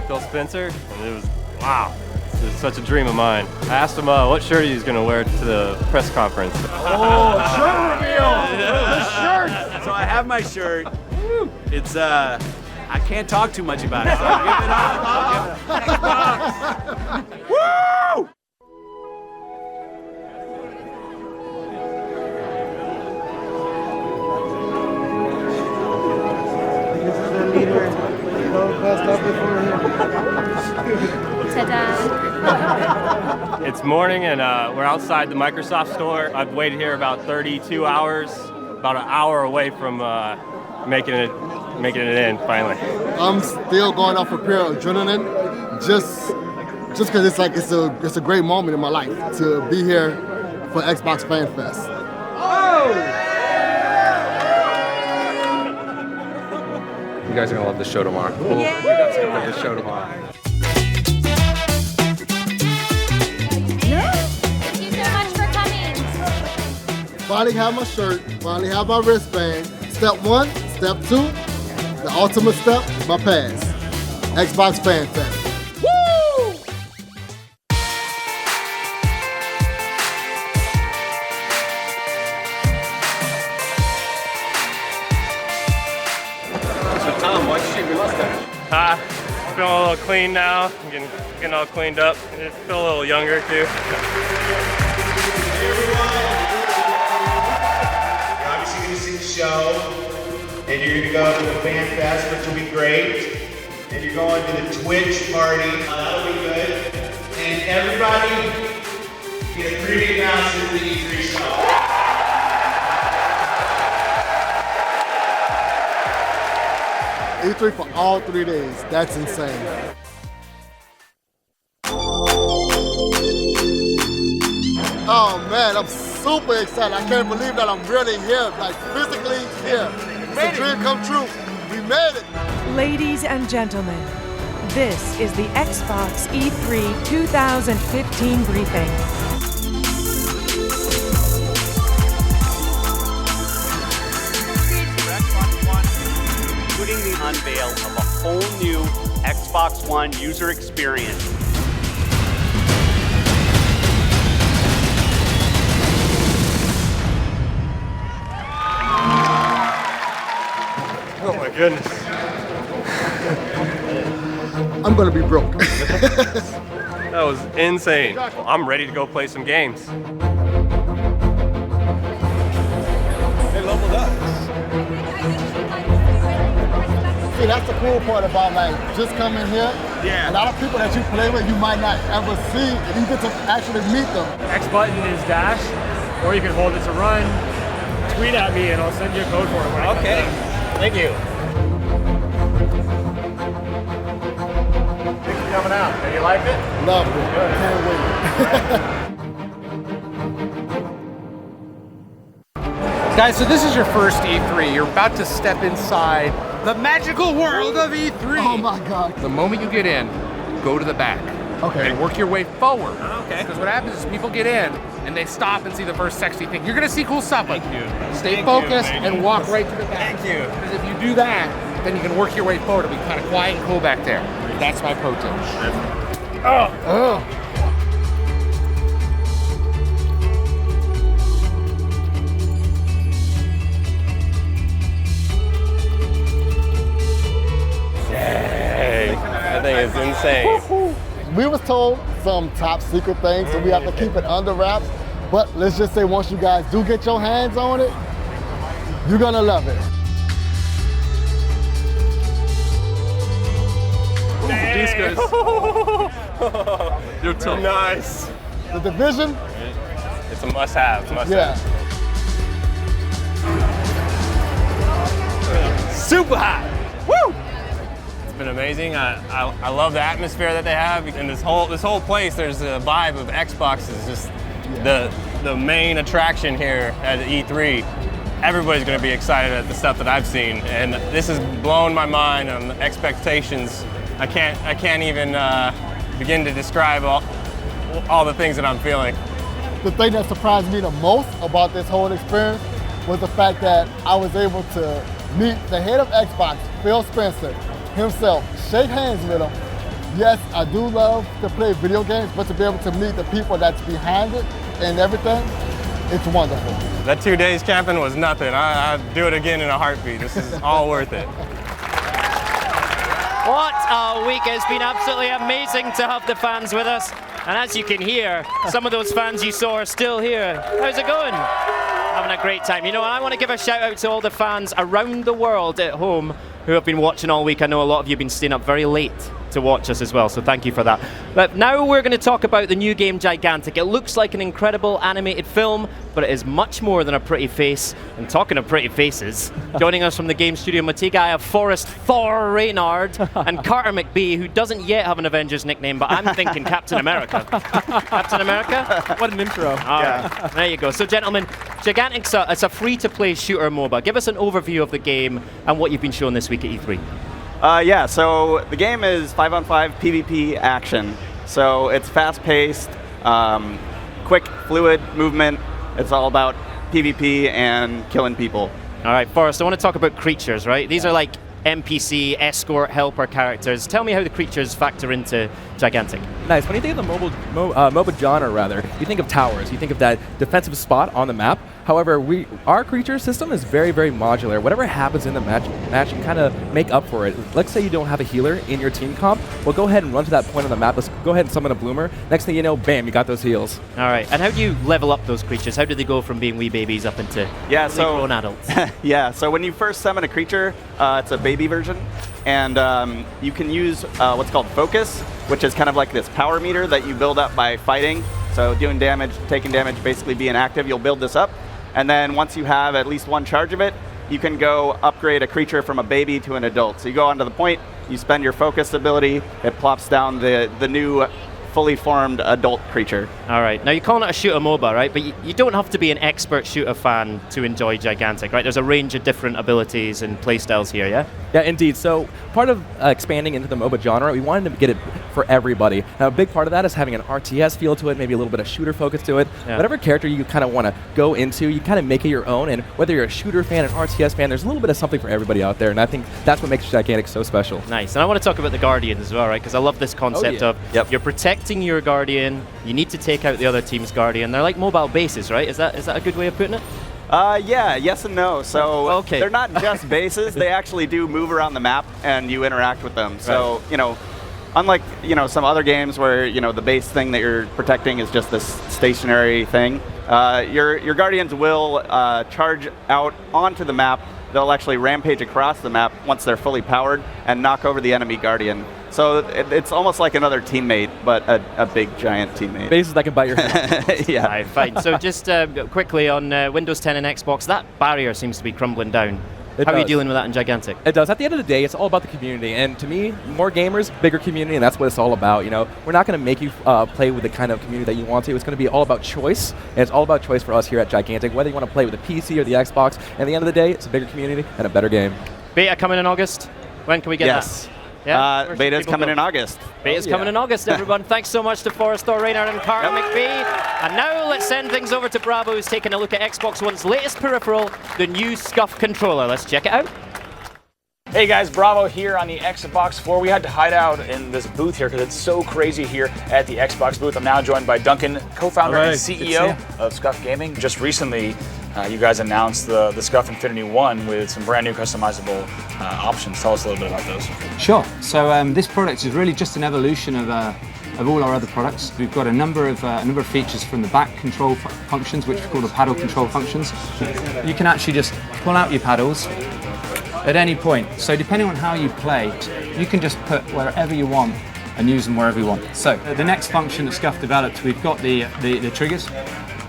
Phil Spencer, and it was, wow, this is such a dream of mine. I asked him what shirt he was going to wear to the press conference. Oh, shirt reveal! The shirt! So I have my shirt. It's, I can't talk too much about it, so I'll give it up. Woo! It's morning and we're outside the Microsoft store. I've waited here about 32 hours, about an hour away from making it in finally. I'm still going off a pure adrenaline, just because it's a great moment in my life to be here for Xbox FanFest. You guys are going to love the show tomorrow. Cool. You guys are going to love the show tomorrow. Thank you so much for coming. Finally have my shirt, finally have my wristband. Step 1, step 2, the ultimate step, my pass. Xbox FanFest. Tom, why'd you shave your mustache? Feeling a little clean now. I'm getting all cleaned up. I feel a little younger too. Obviously, going to see the show, and you're going to go to the FanFest, which will be great. And you're going to the Twitch party. That'll be good. And everybody get a 3-day pass to the E3 show. E3 for all 3 days. That's insane. Oh man, I'm super excited. I can't believe that I'm really here, like physically here. It's a dream come true. We made it. Ladies and gentlemen, this is the Xbox E3 2015 briefing. Including the unveil of a whole new Xbox One user experience. Oh my goodness. I'm gonna be broke. That was insane. I'm ready to go play some games. They leveled up. See, that's the cool part about like just coming here. Yeah. A lot of people that you play with, you might not ever see. You get to actually meet them. X button is dash, or you can hold it to run. Tweet at me and I'll send you a code for it. Okay. Thank you. Thanks for coming out. And you like it? Loved it. Can't wait. Guys, so this is your first E3. You're about to step inside the magical world of E3. Oh my God. The moment you get in, go to the back. Okay. and work your way forward. Okay. Because what happens is people get in and they stop and see the first sexy thing. You're gonna see cool stuff, but stay focused and walk right to the back. Thank you. Because if you do that, then you can work your way forward. It'll be kind of quiet and cool back there. That's my pro tip. Oh. That thing is insane. We was told some top secret things, so we have to keep it under wraps. But let's just say once you guys do get your hands on it, you're gonna love it. These guys. You're tough. Nice. The Division? It's a must-have. Yeah. Super hot. Woo! It's been amazing. I love the atmosphere that they have, and this whole place. There's a vibe of Xbox is just the main attraction here at E3. Everybody's going to be excited at the stuff that I've seen, and this has blown my mind on the expectations. I can't even begin to describe all the things that I'm feeling. The thing that surprised me the most about this whole experience was the fact that I was able to meet the head of Xbox, Phil Spencer, himself, shake hands with him. Yes, I do love to play video games, but to be able to meet the people that's behind it and everything, it's wonderful. That 2 days camping was nothing. I'd do it again in a heartbeat. This is all worth it. What a week. It's been absolutely amazing to have the fans with us. And as you can hear, some of those fans you saw are still here. How's it going? Having a great time. You know, I want to give a shout out to all the fans around the world at home who have been watching all week. I know a lot of you have been staying up very late to watch us as well, so thank you for that. But now we're going to talk about the new game Gigantic. It looks like an incredible animated film, but it is much more than a pretty face. And talking of pretty faces, joining us from the game studio Motiga, I have Forrest Thor Reynard and Carter McBee, who doesn't yet have an Avengers nickname, but I'm thinking Captain America. Captain America? What an intro. All right. There you go. So gentlemen, Gigantic's it's a free-to-play shooter MOBA. Give us an overview of the game and what you've been shown this week at E3. Yeah, so the game is 5-on-5 PvP action. So it's fast-paced, quick, fluid movement. It's all about PvP and killing people. All right, Forrest, I want to talk about creatures, right? These are like NPC, escort, helper characters. Tell me how the creatures factor into Gigantic. Nice. When you think of the MOBA genre, rather, you think of towers. You think of that defensive spot on the map. However, our creature system is very, very modular. Whatever happens in the match, you kind of make up for it. Let's say you don't have a healer in your team comp. Well, go ahead and run to that point on the map. Let's go ahead and summon a bloomer. Next thing you know, bam, you got those heals. All right. And how do you level up those creatures? How do they go from being wee babies up into grown adults? Yeah, so when you first summon a creature, it's a baby version. And you can use what's called focus, which is kind of like this power meter that you build up by fighting. So doing damage, taking damage, basically being active, you'll build this up. And then once you have at least one charge of it, you can go upgrade a creature from a baby to an adult. So you go onto the point, you spend your focus ability, it plops down the new fully formed adult creature. All right. Now, you're calling it a shooter MOBA, right? But you don't have to be an expert shooter fan to enjoy Gigantic, right? There's a range of different abilities and playstyles here, yeah? Yeah, indeed. So part of expanding into the MOBA genre, we wanted to get it for everybody. Now, a big part of that is having an RTS feel to it, maybe a little bit of shooter focus to it. Yeah. Whatever character you kind of want to go into, you kind of make it your own. And whether you're a shooter fan, an RTS fan, there's a little bit of something for everybody out there. And I think that's what makes Gigantic so special. Nice. And I want to talk about the Guardian as well, right? Because I love this concept of you're protecting your Guardian, you need to take out the other team's Guardian. They're like mobile bases, right? Is that a good way of putting it? Yeah, yes and no. So they're not just bases, they actually do move around the map and you interact with them. So, you know, unlike, you know, some other games where, you know, the base thing that you're protecting is just this stationary thing, your Guardians will charge out onto the map. They'll actually rampage across the map once they're fully powered and knock over the enemy Guardian. So it's almost like another teammate, but a big, giant teammate. Bases that can bite your head. Yeah. Right, fine. So just quickly on Windows 10 and Xbox, that barrier seems to be crumbling down. How are you dealing with that in Gigantic? It does. At the end of the day, it's all about the community. And to me, more gamers, bigger community, and that's what it's all about. You know, we're not going to make you play with the kind of community that you want to. It's going to be all about choice, and it's all about choice for us here at Gigantic, whether you want to play with the PC or the Xbox. And at the end of the day, it's a bigger community and a better game. Beta coming in August. When can we get that? Yeah. Beta's coming in August. Beta's coming in August, everyone. Thanks so much to Forrester, Raynard, and Carl McBee. And now let's send things over to Bravo, who's taking a look at Xbox One's latest peripheral, the new SCUF controller. Let's check it out. Hey guys, Bravo here on the Xbox floor. We had to hide out in this booth here because it's so crazy here at the Xbox booth. I'm now joined by Duncan, co-founder and CEO of SCUF Gaming. Just recently, you guys announced the SCUF Infinity 1 with some brand new customizable options. Tell us a little bit about those. Sure. So this product is really just an evolution of all our other products. We've got a number of features from the back control functions, which we call the paddle control functions. You can actually just pull out your paddles at any point. So depending on how you play, you can just put wherever you want and use them wherever you want. So the next function that SCUF developed, we've got the triggers.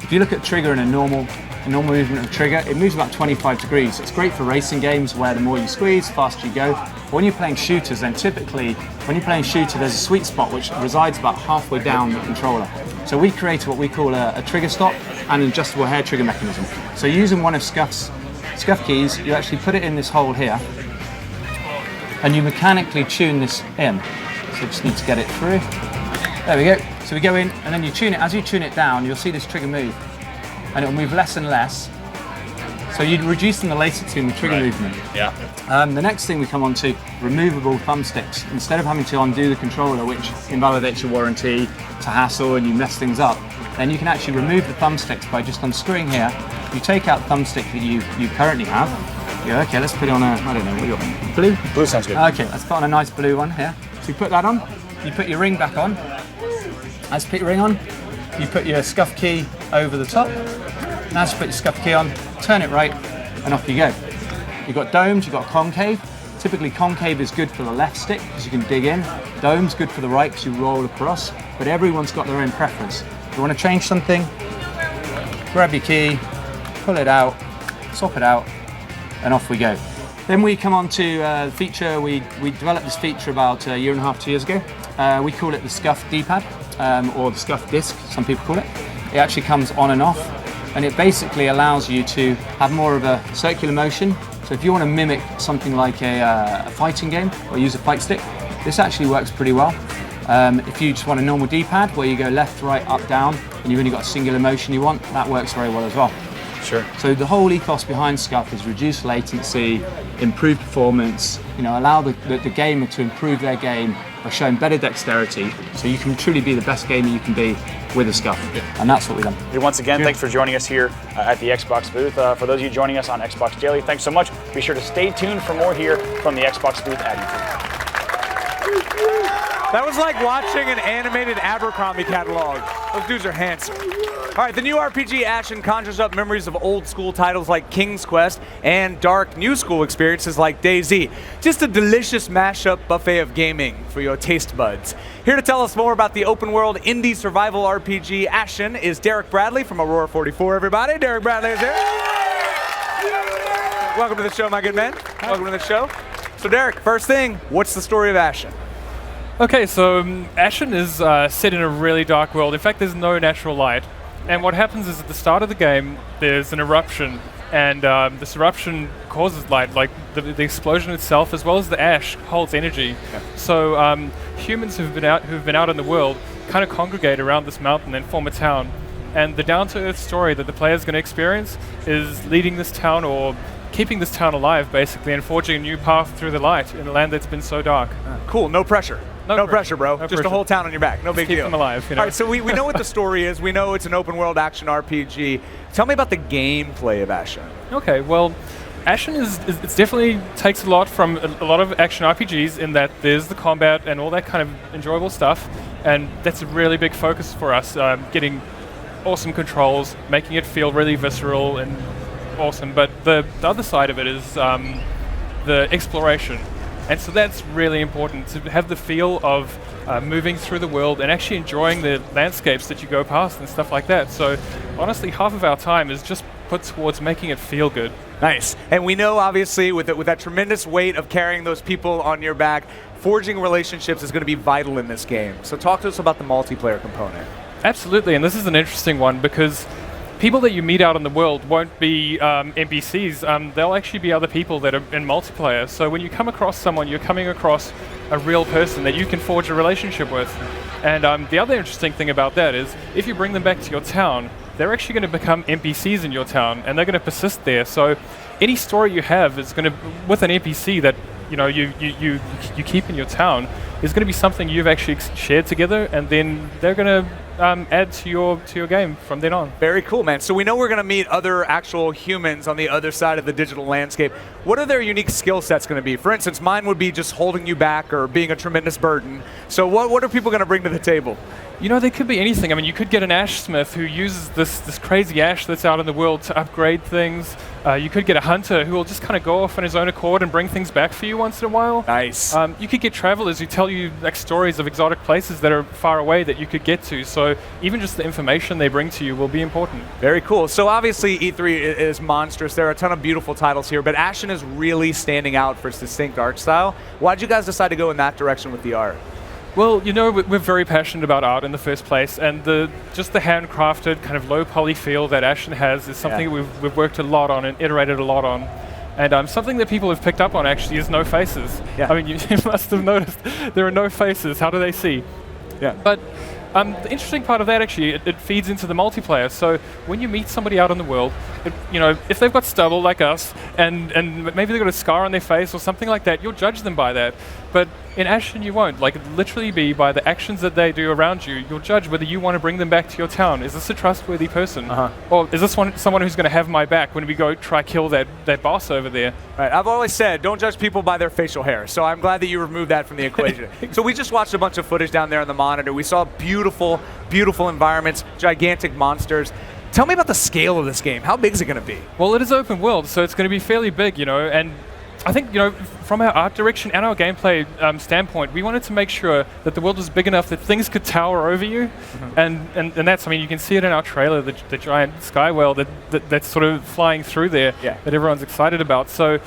If you look at trigger in a normal movement of trigger, it moves about 25 degrees. It's great for racing games where the more you squeeze, the faster you go. But when you're playing shooters, then typically when you're playing shooter, there's a sweet spot which resides about halfway down the controller. So we created what we call a trigger stop and an adjustable hair trigger mechanism. So using one of SCUF's SCUF keys, you actually put it in this hole here and you mechanically tune this in. So you just need to get it through. There we go. So we go in and then you tune it. As you tune it down, you'll see this trigger move and it'll move less and less. So you're reducing the latency in the trigger movement. Yeah. The next thing we come on to, removable thumbsticks. Instead of having to undo the controller, which invalidates your warranty, it's a hassle and you mess things up, then you can actually remove the thumbsticks by just unscrewing here. You take out the thumbstick that you currently have. You go, okay, let's put it on I don't know, what do you want? Blue? Blue sounds good. Okay, let's put on a nice blue one here. So you put that on, you put your ring back on. Let's put your ring on. You put your SCUF key over the top. Now just put your SCUF key on, turn it right, and off you go. You've got domes, you've got concave. Typically concave is good for the left stick because you can dig in. Dome's good for the right because you roll across, but everyone's got their own preference. If you want to change something, grab your key, pull it out, swap it out, and off we go. Then we come on to the feature, we developed this feature about a year and a half, 2 years ago. We call it the SCUF D-pad, or the SCUF disc, some people call it. It actually comes on and off, and it basically allows you to have more of a circular motion. So if you want to mimic something like a fighting game, or use a fight stick, this actually works pretty well. If you just want a normal D-pad, where you go left, right, up, down, and you've only got a singular motion you want, that works very well as well. Sure. So the whole ethos behind SCUF is reduce latency, improve performance, allow the gamer to improve their game by showing better dexterity, so you can truly be the best gamer you can be with a SCUF. And that's what we've done. Hey, once again, thanks for joining us here at the Xbox booth. For those of you joining us on Xbox Daily, thanks so much. Be sure to stay tuned for more here from the Xbox booth at E3. That was like watching an animated Abercrombie catalog. Those dudes are handsome. All right, the new RPG Ashen conjures up memories of old school titles like King's Quest and dark new school experiences like DayZ. Just a delicious mashup buffet of gaming for your taste buds. Here to tell us more about the open world indie survival RPG Ashen is Derek Bradley from Aurora 44, everybody. Derek Bradley is here. Welcome to the show, my good man. Welcome to the show. So Derek, first thing, what's the story of Ashen? Okay, so Ashen is set in a really dark world. In fact, there's no natural light. And what happens is at the start of the game, there's an eruption, and this eruption causes light, like the explosion itself, as well as the ash holds energy. Yeah. So humans who've been out in the world kind of congregate around this mountain and form a town. And the down-to-earth story that the player's going to experience is leading this town, or keeping this town alive, basically, and forging a new path through the light in a land that's been so dark. Cool, no pressure. No pressure, bro. No Just pressure. a whole town on your back. No big keep deal. them alive, All right, so we know what the story is. We know it's an open world action RPG. Tell me about the gameplay of Ashen. Okay, well, Ashen it definitely takes a lot from a lot of action RPGs in that there's the combat and all that kind of enjoyable stuff, and that's a really big focus for us, getting awesome controls, making it feel really visceral and awesome. But the other side of it is the exploration. And so that's really important, to have the feel of moving through the world and actually enjoying the landscapes that you go past and stuff like that. So honestly, half of our time is just put towards making it feel good. Nice. And we know, obviously, with that tremendous weight of carrying those people on your back, forging relationships is going to be vital in this game. So talk to us about the multiplayer component. Absolutely, and this is an interesting one because people that you meet out in the world won't be NPCs. They'll actually be other people that are in multiplayer. So when you come across someone, you're coming across a real person that you can forge a relationship with. And the other interesting thing about that is if you bring them back to your town, they're actually going to become NPCs in your town, and they're going to persist there. So any story you have is going to, with an NPC that you keep in your town, is going to be something you've actually shared together, and then they're going to add to your game from then on. Very cool, man. So we know we're going to meet other actual humans on the other side of the digital landscape. What are their unique skill sets going to be? For instance, mine would be just holding you back or being a tremendous burden. So what are people going to bring to the table? You know, they could be anything. I mean, you could get an ash smith who uses this crazy ash that's out in the world to upgrade things. You could get a hunter who will just kind of go off on his own accord and bring things back for you once in a while. Nice. You could get travelers who tell you like stories of exotic places that are far away that you could get to. So even just the information they bring to you will be important. Very cool. So obviously E3 is monstrous. There are a ton of beautiful titles here, but Ashen is really standing out for its distinct art style. Why'd you guys decide to go in that direction with the art? Well, you know, we're very passionate about art in the first place, and just the handcrafted kind of low poly feel that Ashen has is something that we've worked a lot on and iterated a lot on. And something that people have picked up on actually is no faces. Yeah. I mean, you must have noticed there are no faces. How do they see? Yeah. But the interesting part of that actually, it feeds into the multiplayer. So when you meet somebody out in the world, you know, if they've got stubble like us, and maybe they've got a scar on their face or something like that, you'll judge them by that. But in Ashen, you won't. Like, literally be by the actions that they do around you, you'll judge whether you want to bring them back to your town. Is this a trustworthy person? Or is this someone who's going to have my back when we go try kill that boss over there? Right. I've always said, don't judge people by their facial hair. So I'm glad that you removed that from the equation. So we just watched a bunch of footage down there on the monitor. We saw beautiful, beautiful environments, gigantic monsters. Tell me about the scale of this game. How big is it going to be? Well, it is open world, so it's going to be fairly big, you know, and I think, you know, from our art direction and our gameplay standpoint, we wanted to make sure that the world was big enough that things could tower over you, and that's, I mean, you can see it in our trailer, the giant sky whale that's sort of flying through there that everyone's excited about. So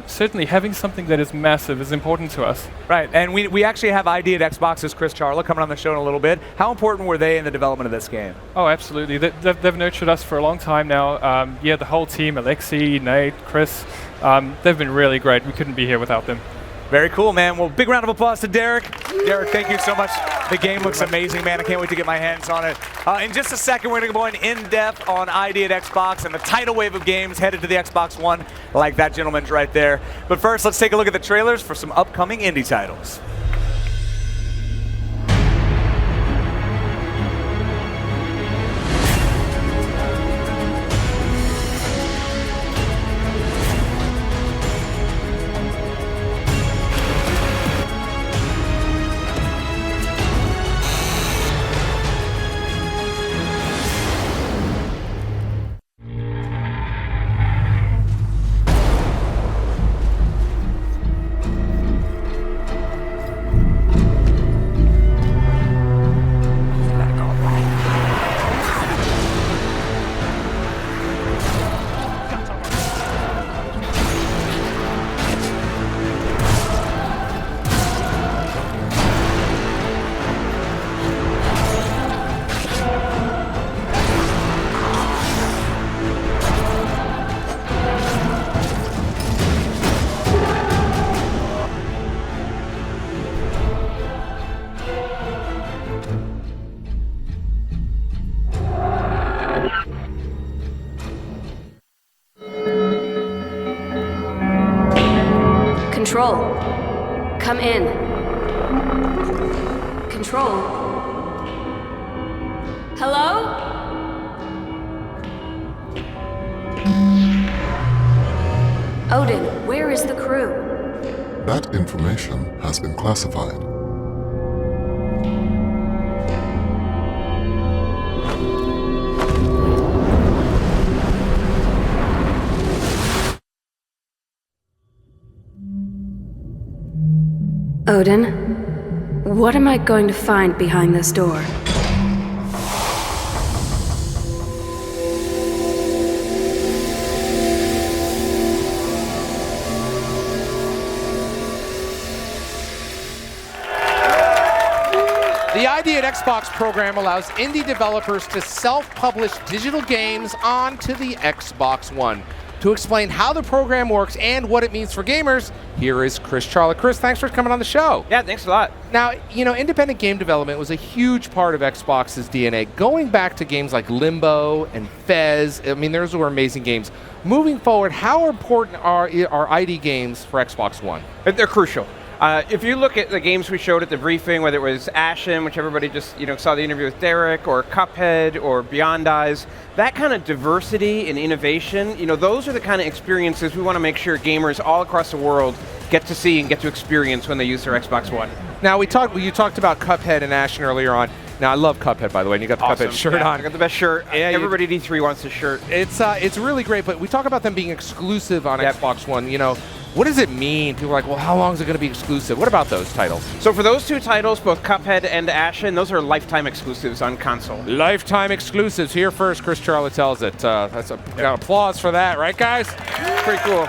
certainly having something that is massive is important to us. Right, and we actually have ID at Xbox's Chris Charla coming on the show in a little bit. How important were they in the development of this game? Oh, absolutely. They've nurtured us for a long time now. Yeah, the whole team, Alexi, Nate, Chris, they've been really great. We couldn't be here without them. Very cool, man. Well, big round of applause to Derek. Derek, thank you so much. The game looks amazing, man. I can't wait to get my hands on it. In just a second, we're going to go in depth on ID at Xbox and the tidal wave of games headed to the Xbox One, like that gentleman's right there. But first, let's take a look at the trailers for some upcoming indie titles. Control. Come in. Control. Hello? Odin, where is the crew? That information has been classified. Odin, what am I going to find behind this door? The The ID at Xbox program allows indie developers to self-publish digital games onto the Xbox One. To explain how the program works and what it means for gamers, here is Chris Charlotte. Chris, thanks for coming on the show. Yeah, thanks a lot. Now, independent game development was a huge part of Xbox's DNA. Going back to games like Limbo and Fez, those were amazing games. Moving forward, how important are ID games for Xbox One? They're crucial. If you look at the games we showed at the briefing, whether it was Ashen, which everybody just saw the interview with Derek, or Cuphead, or Beyond Eyes, that kind of diversity and innovation, those are the kind of experiences we want to make sure gamers all across the world get to see and get to experience when they use their Xbox One. Now, you talked about Cuphead and Ashen earlier on. Now, I love Cuphead, by the way, and you got the Awesome. Cuphead shirt Yeah, on. I got the best shirt. Yeah, everybody at E3 wants the shirt. It's really great, but we talk about them being exclusive on Xbox One. What does it mean? People are like, well, how long is it going to be exclusive? What about those titles? So for those two titles, both Cuphead and Ashen, those are lifetime exclusives on console. Lifetime exclusives. Here first, Chris Charlotte tells it. Got applause for that, right, guys? Pretty cool.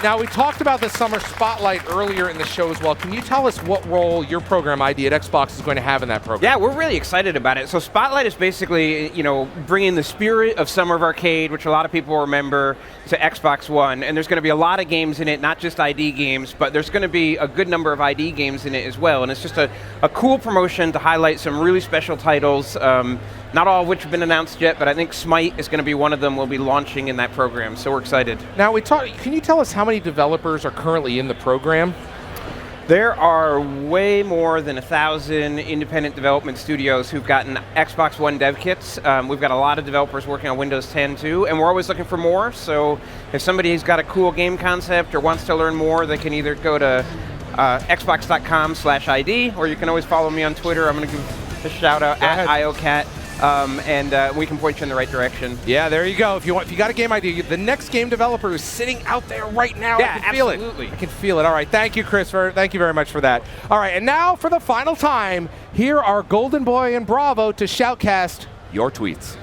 Now, we talked about the Summer Spotlight earlier in the show as well. Can you tell us what role your program, ID at Xbox, is going to have in that program? Yeah, we're really excited about it. So Spotlight is basically, bringing the spirit of Summer of Arcade, which a lot of people remember, to Xbox One. And there's going to be a lot of games in it, not just ID games, but there's going to be a good number of ID games in it as well. And it's just a cool promotion to highlight some really special titles. Not all of which have been announced yet, but I think Smite is going to be one of them we'll be launching in that program, so we're excited. Now, can you tell us how many developers are currently in the program? There are way more than 1,000 independent development studios who've gotten Xbox One dev kits. We've got a lot of developers working on Windows 10 too, and we're always looking for more, so if somebody's got a cool game concept or wants to learn more, they can either go to xbox.com/ID, or you can always follow me on Twitter. I'm going to give a shout out at IOCat. And we can point you in the right direction. Yeah, there you go. If you got a game idea, the next game developer is sitting out there right now. Yeah, I can feel it. I can feel it. All right, thank you, Chris. Thank you very much for that. All right, and now for the final time, here are Golden Boy and Bravo to shoutcast your tweets.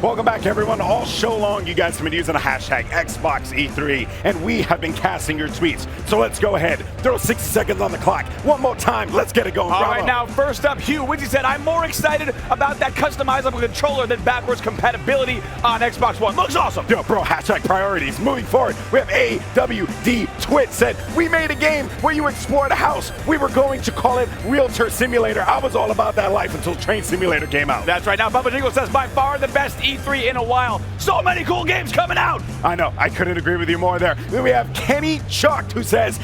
Welcome back, everyone. All show long, you guys have been using a hashtag XboxE3, and we have been casting your tweets. So let's go ahead. Throw 60 seconds on the clock. One more time. Let's get it going. All Bravo. right, now, first up, Hugh Witty said, I'm more excited about that customizable controller than backwards compatibility on Xbox One. Looks awesome. Yo, bro, hashtag priorities. Moving forward, we have AWD Twit said, we made a game where you explored a house. We were going to call it Realtor Simulator. I was all about that life until Train Simulator came out. That's right. Now, Bubba Jingle says, by far the best E3 in a while. So many cool games coming out. I know. I couldn't agree with you more there. Then we have Kenny Chuck, who says,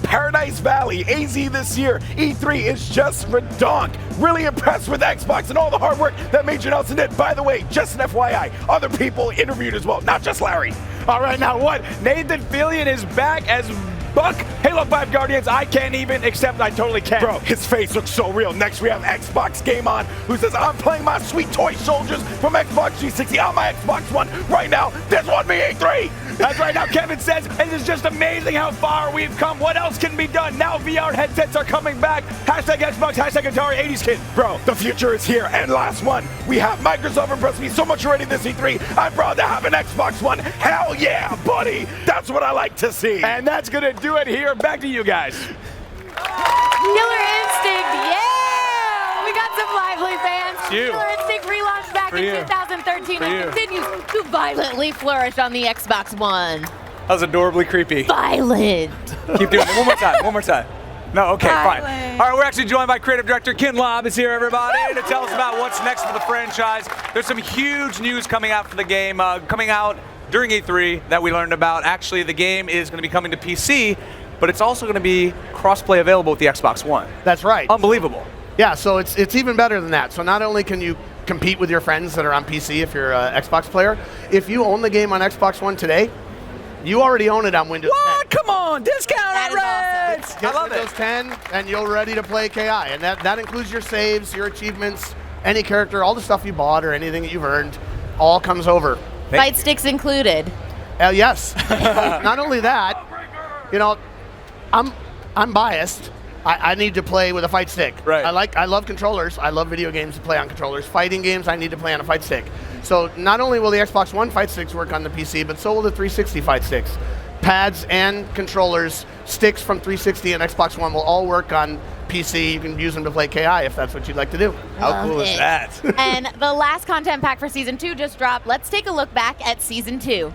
Paradise Valley, AZ this year. E3 is just redonk. Really impressed with Xbox and all the hard work that Major Nelson did. By the way, just an FYI, other people interviewed as well, not just Larry. All right, now what? Nathan Fillion is back as Buck. Halo 5 Guardians, I can't even, except I totally can. Bro, his face looks so real. Next, we have Xbox Game On, who says, I'm playing my sweet toy soldiers from Xbox 360 on my Xbox One right now. This one be E3. That's right. Now, Kevin says, it is just amazing how far we've come. What else can be done? Now VR headsets are coming back. Hashtag Xbox, hashtag Atari 80s kid. Bro, the future is here. And last one, we have Microsoft impressed me so much already this E3. I'm proud to have an Xbox One. Hell yeah, buddy. That's what I like to see. And that's going to do it here. Back to you guys. Killer Instinct, yeah! We got some lively fans. Killer Instinct relaunched back in 2013 and continues to violently flourish on the Xbox One. That was adorably creepy. Violent. Keep doing it. One more time. One more time. No, okay, fine. All right, we're actually joined by creative director Ken Lobb is here, everybody, to tell us about what's next for the franchise. There's some huge news coming out for the game, coming out during E3 that we learned about. Actually, the game is going to be coming to PC, but it's also going to be cross-play available with the Xbox One. That's right. Unbelievable. Yeah, so it's even better than that. So not only can you compete with your friends that are on PC if you're an Xbox player, if you own the game on Xbox One today, you already own it on Windows 10. Come on, discount rates! Get Windows 10 and you're ready to play KI. And that includes your saves, your achievements, any character, all the stuff you bought or anything that you've earned, all comes over. Fight sticks included. Yes. Not only that, you know, I'm biased, I need to play with a fight stick. Right. I love controllers. I love video games to play on controllers. Fighting games, I need to play on a fight stick. So not only will the Xbox One fight sticks work on the PC, but so will the 360 fight sticks. Pads and controllers, sticks from 360 and Xbox One will all work on PC. You can use them to play KI if that's what you'd like to do. How cool is that? And the last content pack for Season 2 just dropped. Let's take a look back at Season 2.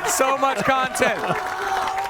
So much content. All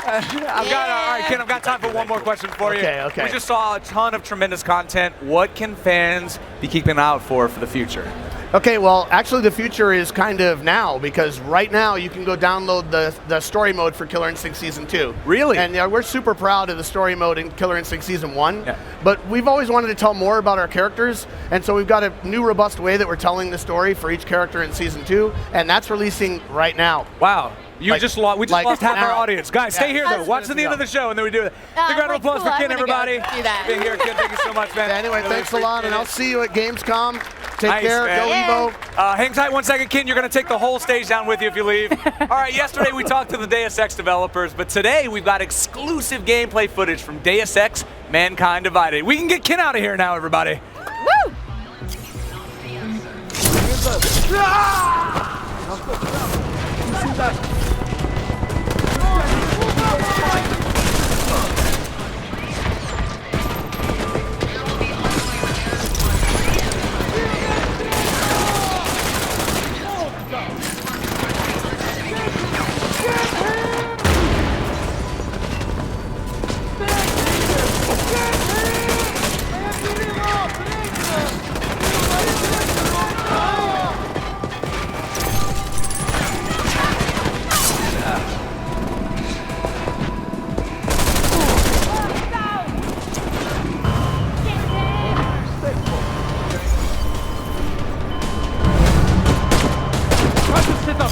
right, Ken, I've got time for one more question for you. Okay. We just saw a ton of tremendous content. What can fans be keeping an eye out for the future? Okay, well, actually the future is kind of now, because right now you can go download the story mode for Killer Instinct Season 2. Really? And we're super proud of the story mode in Killer Instinct Season 1, but we've always wanted to tell more about our characters, and so we've got a new robust way that we're telling the story for each character in Season 2, and that's releasing right now. Wow. We just lost half our audience. Guys, stay here, though. Watch to the end of the show, and then we do it. Big round of applause for Ken, everybody. Being here, Ken. Thank you so much, man. Anyway, thanks a lot, and I'll see you at Gamescom. Take care. Man. Go Evo. Hang tight one second, Ken. You're going to take the whole stage down with you if you leave. All right, yesterday we talked to the Deus Ex developers, but today we've got exclusive gameplay footage from Deus Ex Mankind Divided. We can get Ken out of here now, everybody. Woo!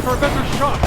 For a better shot.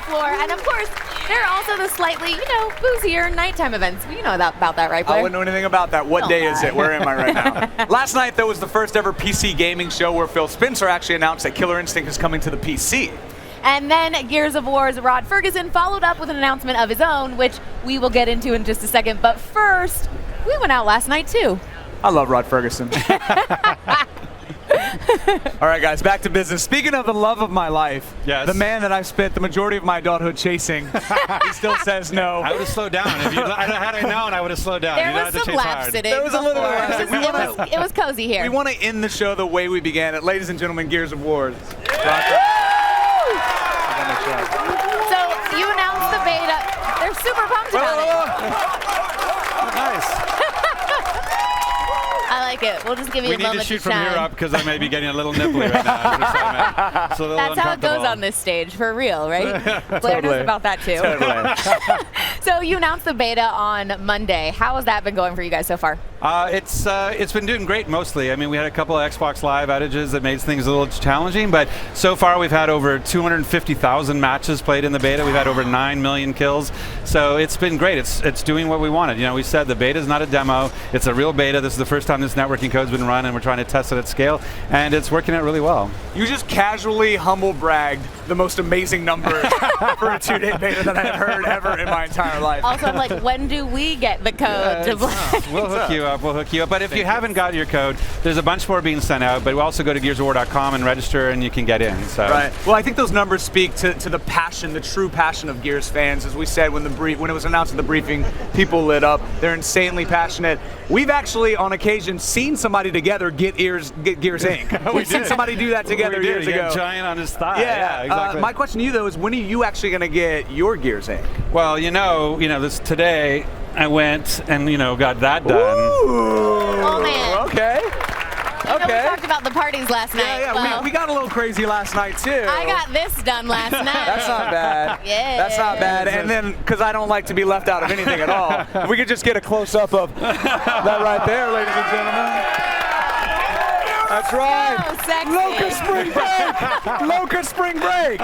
floor. And of course, there are also the slightly, boozier nighttime events. You know about that, right, Blair? I wouldn't know anything about that. What day is it? Where am I right now? Last night, there was the first ever PC gaming show where Phil Spencer actually announced that Killer Instinct is coming to the PC. And then Gears of War's Rod Ferguson followed up with an announcement of his own, which we will get into in just a second. But first, we went out last night, too. I love Rod Ferguson. All right, guys, back to business. Speaking of the love of my life, the man that I've spent the majority of my adulthood chasing, he still says no. I would have slowed down. Had I known, I would have slowed down. There was some laughs in it. There was a little laughs. It was cozy here. We want to end the show the way we began it. Ladies and gentlemen, Gears of War. So you announced the beta. They're super pumped about it. Nice. I like it. We'll just give you a moment to We need to shoot from shine. here up because I may be getting a little nipply right now. It's a little That's how it goes uncomfortable. on this stage, for real, right? Blair knows about that too. So you announced the beta on Monday. How has that been going for you guys so far? It's been doing great mostly. I mean, we had a couple of Xbox Live outages that made things a little challenging, but so far we've had over 250,000 matches played in the beta. We've had over 9 million kills, so it's been great. It's doing what we wanted. You know, we said the beta is not a demo; it's a real beta. This is the first time this networking code's been run, and we're trying to test it at scale, and it's working out really well. You just casually humble bragged the most amazing number for a 2-day beta that I've heard ever in my entire life. Also, I'm like, when do we get the code to play? We'll hook you up. We'll hook you up. But if you haven't got your code, there's a bunch more being sent out. But we also go to gearsofwar.com and register, and you can get in. So. Right. Well, I think those numbers speak to the passion, the true passion of Gears fans. As we said when it was announced at the briefing, people lit up. They're insanely passionate. We've actually, on occasion, seen somebody together get Gears Inc. We've seen somebody do that together years ago. Giant on his thigh. Yeah, exactly. My question to you though is, when are you actually going to get your Gears Inc? Well, this today I went and got that done. Oh man. Okay. I know we talked about the parties last night. Yeah, well, we got a little crazy last night too. I got this done last night. That's not bad. Yeah. That's not bad. And then, because I don't like to be left out of anything at all, if we could just get a close-up of that right there, ladies and gentlemen. That's right. So sexy. Locust Spring Break. Locust Spring Break.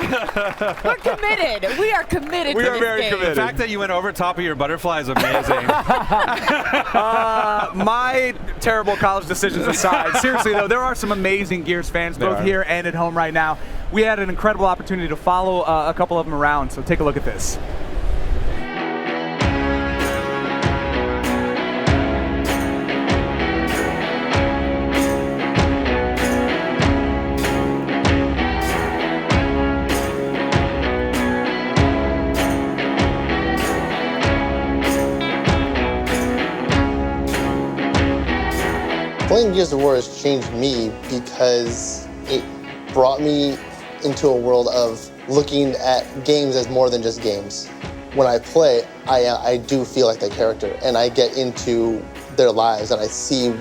We're committed. We are committed We to are this very game. committed. The fact that you went over top of your butterfly is amazing. My terrible college decisions aside, seriously though, there are some amazing Gears fans, both here and at home right now. We had an incredible opportunity to follow a couple of them around, so take a look at this. Playing Gears of War has changed me because it brought me into a world of looking at games as more than just games. When I play, I do feel like that character, and I get into their lives, and I see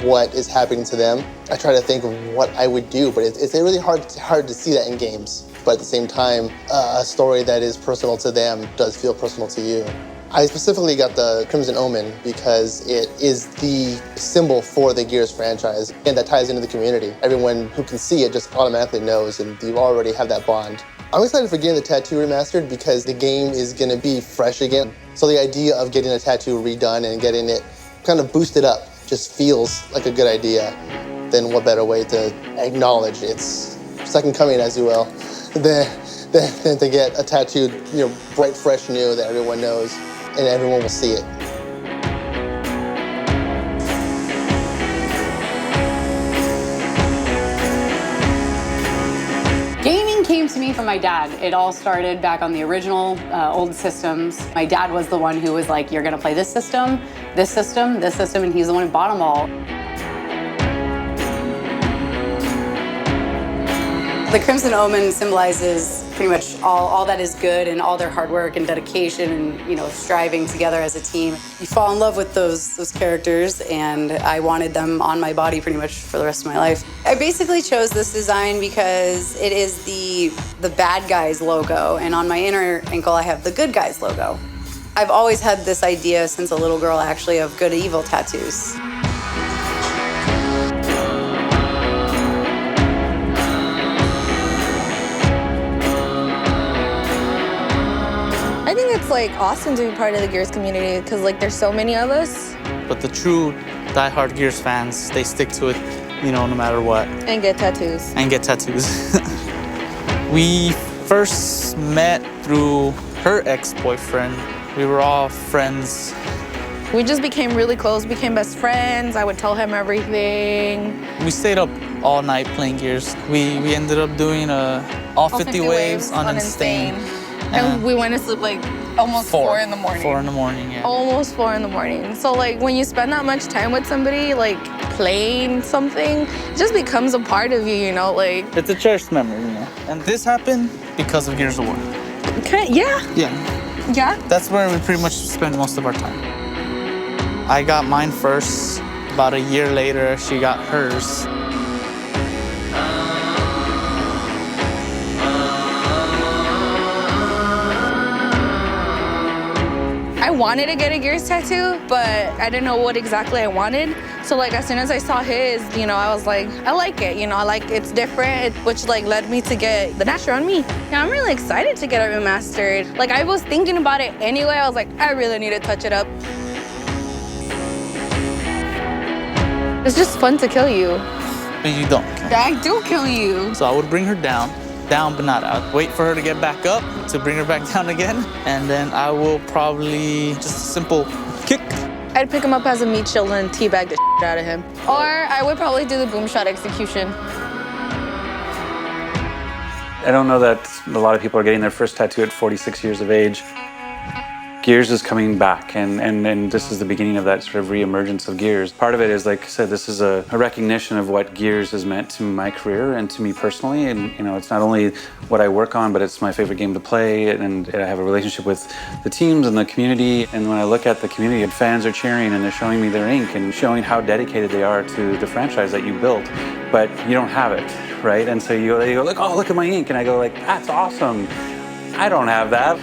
what is happening to them. I try to think of what I would do, but it's really hard to see that in games. But at the same time, a story that is personal to them does feel personal to you. I specifically got the Crimson Omen because it is the symbol for the Gears franchise, and that ties into the community. Everyone who can see it just automatically knows, and you already have that bond. I'm excited for getting the tattoo remastered because the game is going to be fresh again. So the idea of getting a tattoo redone and getting it kind of boosted up just feels like a good idea. Then what better way to acknowledge its second coming, as you will, than to get a tattoo, bright, fresh, new that everyone knows, and everyone will see it. Gaming came to me from my dad. It all started back on the original old systems. My dad was the one who was like, you're gonna play this system, this system, this system, and he's the one who bought them all. The Crimson Omen symbolizes pretty much all that is good and all their hard work and dedication and striving together as a team. You fall in love with those characters, and I wanted them on my body pretty much for the rest of my life. I basically chose this design because it is the bad guys logo, and on my inner ankle I have the good guys logo. I've always had this idea since a little girl actually of good evil tattoos. I think it's like awesome to be part of the Gears community because like there's so many of us. But the true diehard Gears fans, they stick to it, you know, no matter what. And get tattoos. And get tattoos. We first met through her ex-boyfriend. We were all friends. We just became really close, became best friends. I would tell him everything. We stayed up all night playing Gears. We ended up doing all 50 waves on Insane. And we went to sleep like almost 4 in the morning. 4 in the morning, yeah. Almost 4 in the morning. So like when you spend that much time with somebody, like playing something, it just becomes a part of you, you know, like. It's a cherished memory, you know. And this happened because of Gears of War. Okay, yeah. Yeah. Yeah? That's where we pretty much spend most of our time. I got mine first. About a year later, she got hers. I wanted to get a Gears tattoo, but I didn't know what exactly I wanted. So like as soon as I saw his, you know, I was like, I like it, you know, I like it's different, which like led me to get the Dasher on me. Yeah, I'm really excited to get it remastered. Like I was thinking about it anyway. I was like, I really need to touch it up. It's just fun to kill you. But you don't. I do kill you. So I would bring her down but not out. Wait for her to get back up to bring her back down again. And then I will probably just a simple kick. I'd pick him up as a meat shield and teabag the shit out of him. Or I would probably do the boom shot execution. I don't know that a lot of people are getting their first tattoo at 46 years of age. Gears is coming back, and this is the beginning of that sort of re-emergence of Gears. Part of it is, like I said, this is a recognition of what Gears has meant to my career and to me personally. And you know, it's not only what I work on, but it's my favorite game to play, and I have a relationship with the teams and the community. And when I look at the community, and fans are cheering and they're showing me their ink and showing how dedicated they are to the franchise that you built, but you don't have it, right? And so you go like, oh, look at my ink, and I go like, that's awesome. I don't have that.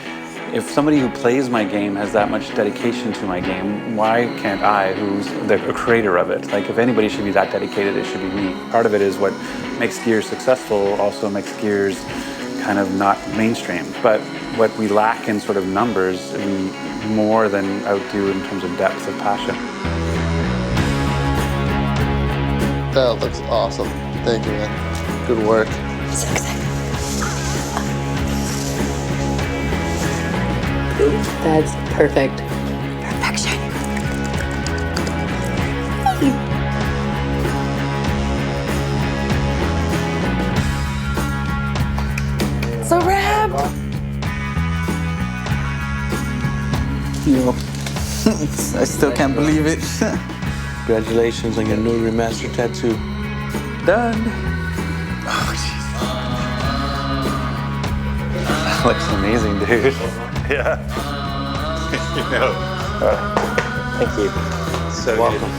If somebody who plays my game has that much dedication to my game, why can't I, who's the creator of it? Like, if anybody should be that dedicated, it should be me. Part of it is what makes Gears successful, also makes Gears kind of not mainstream. But what we lack in sort of numbers, we more than outdo in terms of depth of passion. That looks awesome. Thank you, man. Good work. So excited. That's perfect. Perfection. So rad. Yo, I still can't believe it. Congratulations on your new remastered tattoo. Done. Oh, jeez. That looks amazing, dude. Yeah. You know. Thank you. So welcome.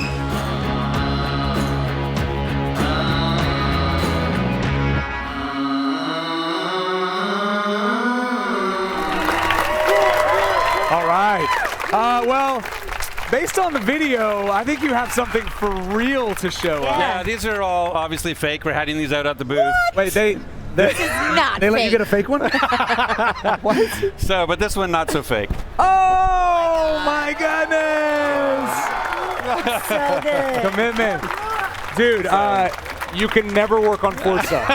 All right. Well, based on the video, I think you have something for real to show us. Yeah, these are all obviously fake. We're handing these out at the booth. What? Wait, they This is not let fake. you get a fake one? What? So, but this one not so fake. Oh my goodness! So good. Commitment. Dude, you can never work on Forza.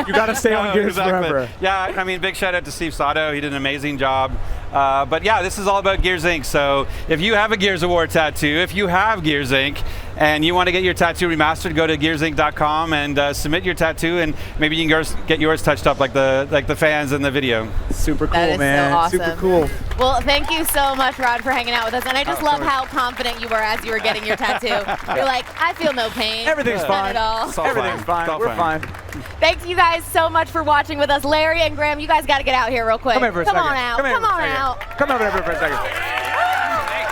You got to stay on Gears forever. Yeah, I mean, big shout out to Steve Sato. He did an amazing job. But yeah, this is all about Gears Inc. So if you have a Gears of War tattoo, if you have Gears Inc. and you want to get your tattoo remastered, go to gearsinc.com and submit your tattoo, and maybe you can get yours touched up like the fans in the video. Super cool, That is man. so awesome. Super cool. Well, thank you so much, Rod, for hanging out with us. And I just love how confident you were as you were getting your tattoo. You're like, I feel no pain. Everything's None fine. at all. Everything's fine. all We're fine. Thanks, you guys, so much for watching with us. Larry and Graham, you guys got to get out here real quick. Come here for a second. on out. Come here Come for a on second. out. Come over here for a second.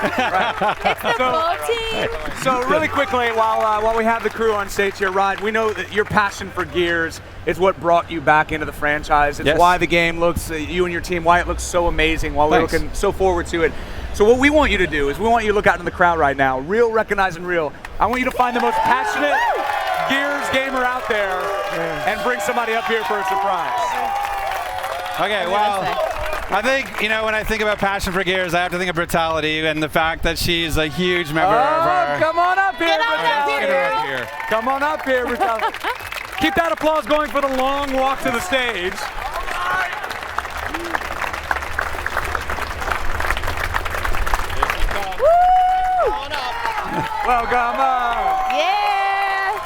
It's the full team. So really quickly, while we have the crew on stage here, Rod, we know that your passion for Gears is what brought you back into the franchise. It's why the game looks, you and your team, why it looks so amazing, why we're looking so forward to it. So what we want you to do is we want you to look out in the crowd right now, real, recognizing real. I want you to find the most passionate Gears gamer out there and bring somebody up here for a surprise. Okay, well, I think, when I think about passion for Gears, I have to think of Brutality and the fact that she's a huge member of our... Come on up here, Brutality. here. Come on up here, Brutality. Keep that applause going for the long walk to the stage. Welcome up. Yeah.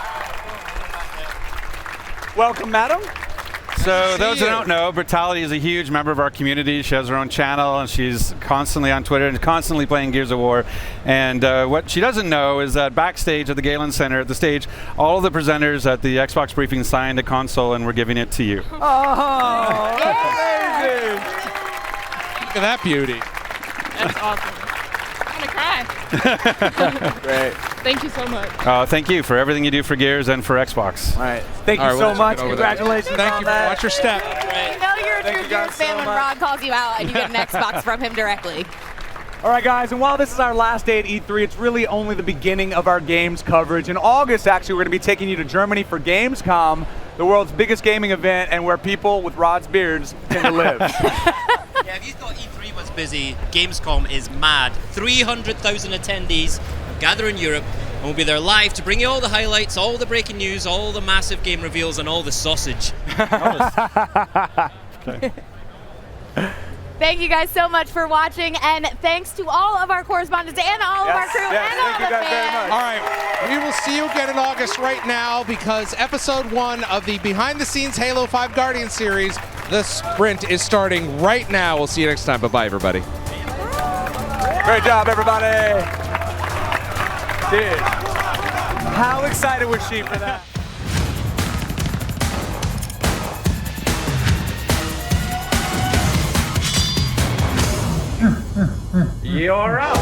Welcome, madam. So those who don't know, Brutality is a huge member of our community. She has her own channel, and she's constantly on Twitter and constantly playing Gears of War. And what she doesn't know is that backstage at the Galen Center, at the stage, all of the presenters at the Xbox briefing signed a console, and we're giving it to you. Oh, that's amazing. Look at that beauty. That's awesome. I'm gonna cry. Great. Thank you so much. Thank you for everything you do for Gears and for Xbox. All right. Thank you so much. Congratulations. Thank you. Watch your step. You know you're a true Gears fan when Rod calls you out and you get an Xbox from him directly. All right, guys, and while this is our last day at E3, it's really only the beginning of our games coverage. In August, actually, we're going to be taking you to Germany for Gamescom, the world's biggest gaming event and where people with Rod's beards tend to live. Yeah, if you thought E3 was busy, Gamescom is mad. 300,000 attendees gather in Europe, and we'll be there live to bring you all the highlights, all the breaking news, all the massive game reveals, and all the sausage. Okay. Thank you guys so much for watching, and thanks to all of our correspondents and all of our crew and all the fans. All right, we will see you again in August right now because episode 1 of the behind-the-scenes Halo 5 Guardian series, The Sprint, is starting right now. We'll see you next time. Bye-bye, everybody. Great job, everybody. Dude, how excited was she for that? You're up.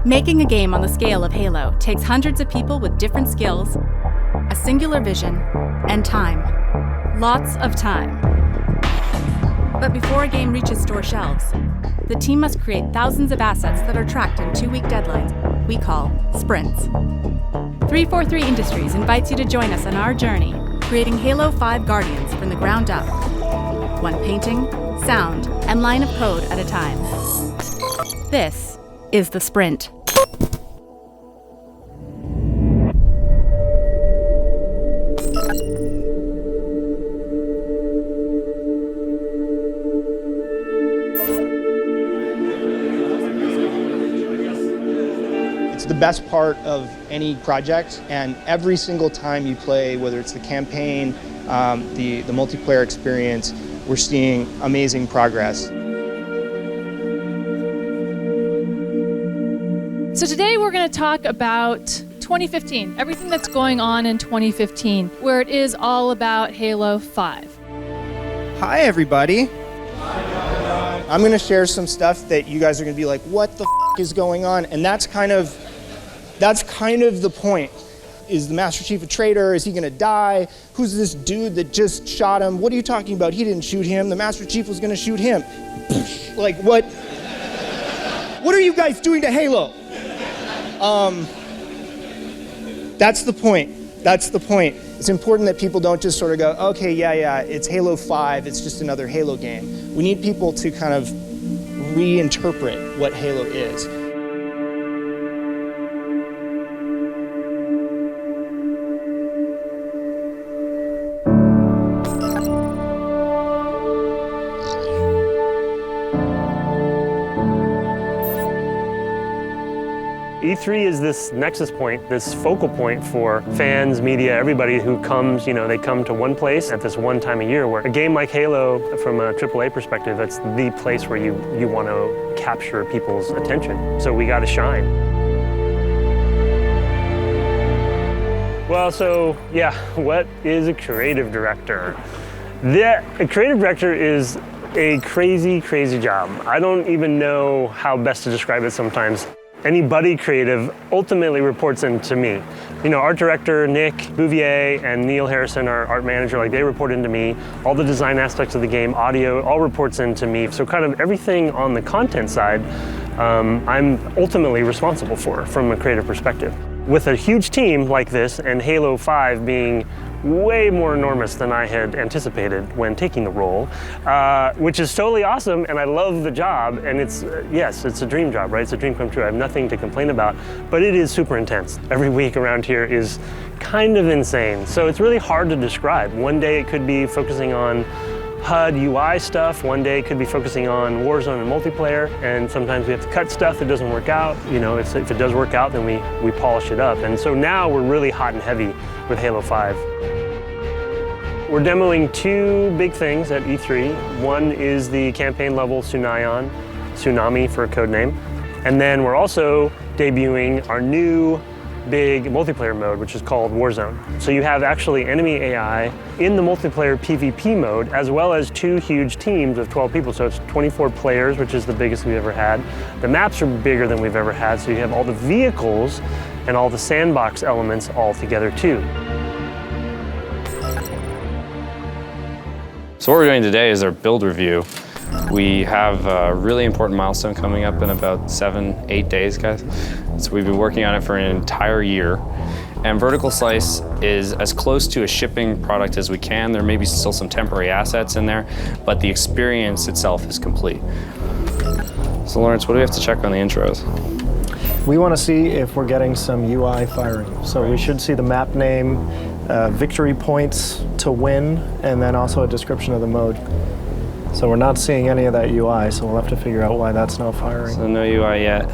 Making a game on the scale of Halo takes hundreds of people with different skills, a singular vision, and time. Lots of time. But before a game reaches store shelves, the team must create thousands of assets that are tracked in 2-week deadlines we call sprints. 343 Industries invites you to join us on our journey, creating Halo 5 Guardians from the ground up. One painting, sound, and line of code at a time. This is the sprint. It's the best part of any project, and every single time you play, whether it's the campaign, the multiplayer experience, we're seeing amazing progress. So today we're going to talk about 2015, everything that's going on in 2015, where it is all about Halo 5. Hi, everybody. I'm going to share some stuff that you guys are going to be like, what the f is going on? And that's kind of the point. Is the Master Chief a traitor? Is he going to die? Who's this dude that just shot him? What are you talking about? He didn't shoot him. The Master Chief was going to shoot him. Like, what? What are you guys doing to Halo? That's the point. That's the point. It's important that people don't just sort of go, okay, yeah, it's Halo 5, it's just another Halo game. We need people to kind of reinterpret what Halo is. E3 is this nexus point, this focal point for fans, media, everybody who comes, they come to one place at this one time of year where a game like Halo, from a AAA perspective, that's the place where you want to capture people's attention. So we got to shine. Well, so yeah, what is a creative director? A creative director is a crazy, crazy job. I don't even know how best to describe it sometimes. Anybody creative ultimately reports into me. Art director Nick Bouvier and Neil Harrison, our art manager, they report into me. All the design aspects of the game, audio, all reports into me. So kind of everything on the content side, I'm ultimately responsible for from a creative perspective. With a huge team like this and Halo 5 being way more enormous than I had anticipated when taking the role, which is totally awesome, and I love the job, and yes, it's a dream job, right? It's a dream come true. I have nothing to complain about, but it is super intense. Every week around here is kind of insane, so it's really hard to describe. One day it could be focusing on HUD UI stuff, one day it could be focusing on Warzone and multiplayer, and sometimes we have to cut stuff that doesn't work out. If it does work out, then we polish it up. And so now we're really hot and heavy with Halo 5. We're demoing two big things at E3. One is the campaign level Tsunami for a code name. And then we're also debuting our new big multiplayer mode, which is called Warzone. So you have actually enemy AI in the multiplayer PvP mode, as well as two huge teams of 12 people. So it's 24 players, which is the biggest we've ever had. The maps are bigger than we've ever had, so you have all the vehicles and all the sandbox elements all together too. So what we're doing today is our build review. We have a really important milestone coming up in about 7-8 days, guys. So we've been working on it for an entire year. And Vertical Slice is as close to a shipping product as we can. There may be still some temporary assets in there, but the experience itself is complete. So Lawrence, what do we have to check on the intros? We want to see if we're getting some UI firing. So we should see the map name, victory points to win, and then also a description of the mode. So we're not seeing any of that UI, so we'll have to figure out why that's not firing. So no UI yet.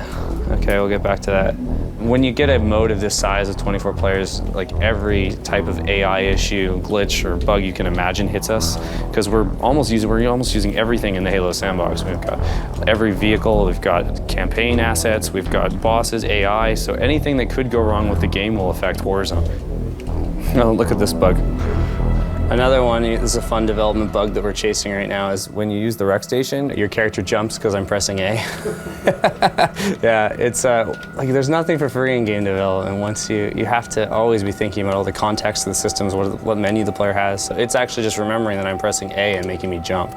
Okay, we'll get back to that. When you get a mode of this size of 24 players, like every type of AI issue, glitch, or bug you can imagine hits us, because we're almost using everything in the Halo sandbox. We've got every vehicle, we've got campaign assets, we've got bosses, AI, so anything that could go wrong with the game will affect Warzone. Oh, look at this bug. Another one, this is a fun development bug that we're chasing right now, is when you use the rec station, your character jumps because I'm pressing A. Yeah, it's there's nothing for free in game development. Once you have to always be thinking about all the context of the systems, what menu the player has. So it's actually just remembering that I'm pressing A and making me jump.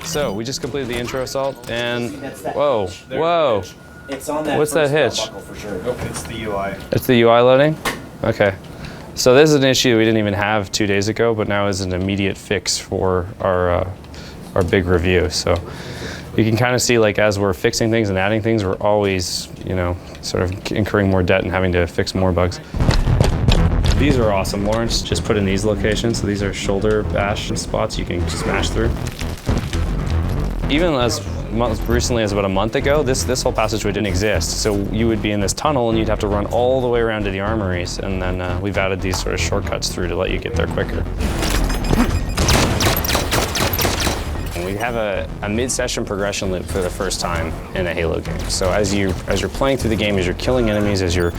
So we just completed the intro assault, and whoa. It's on that. What's that hitch? For sure. Nope, it's the UI. It's the UI loading? Okay. So this is an issue we didn't even have 2 days ago, but now is an immediate fix for our big review. So you can kind of see, like, as we're fixing things and adding things, we're always, you know, sort of incurring more debt and having to fix more bugs. These are awesome. Lawrence just put in these locations. So these are shoulder bash spots you can smash through. Even as recently as about a month ago, this whole passageway didn't exist. So you would be in this tunnel and you'd have to run all the way around to the armories. And then we've added these sort of shortcuts through to let you get there quicker. We have a mid-session progression loop for the first time in a Halo game. So as you're playing through the game, as you're killing enemies, as you're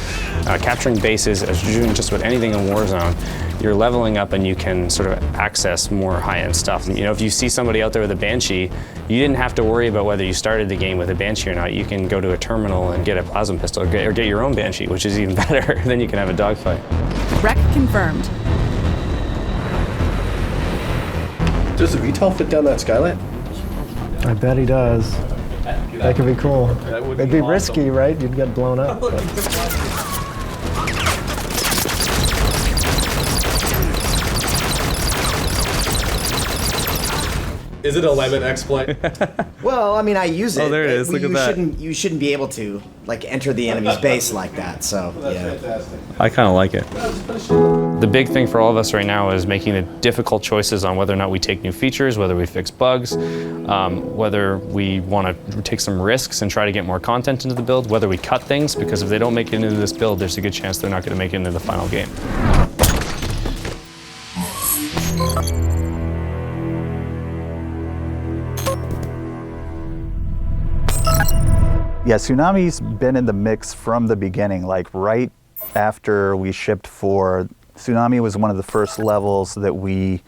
capturing bases, as you're doing just about anything in Warzone, you're leveling up and you can sort of access more high-end stuff. You know, if you see somebody out there with a Banshee, you didn't have to worry about whether you started the game with a Banshee or not. You can go to a terminal and get a plasma pistol or get your own Banshee, which is even better. Then you can have a dogfight. Wreck confirmed. Does the VTOL fit down that skylight? I bet he does. That could be cool. It'd be risky, right? You'd get blown up. But. Is it a lemon exploit? Well, I mean, I use it. Oh, there it is. Look at that. You shouldn't be able to enter the enemy's base like that. So yeah. I kind of like it. The big thing for all of us right now is making the difficult choices on whether or not we take new features, whether we fix bugs, whether we want to take some risks and try to get more content into the build, whether we cut things, because if they don't make it into this build, there's a good chance they're not going to make it into the final game. Yeah, Tsunami's been in the mix from the beginning, like right after we shipped 4. Tsunami was one of the first levels that we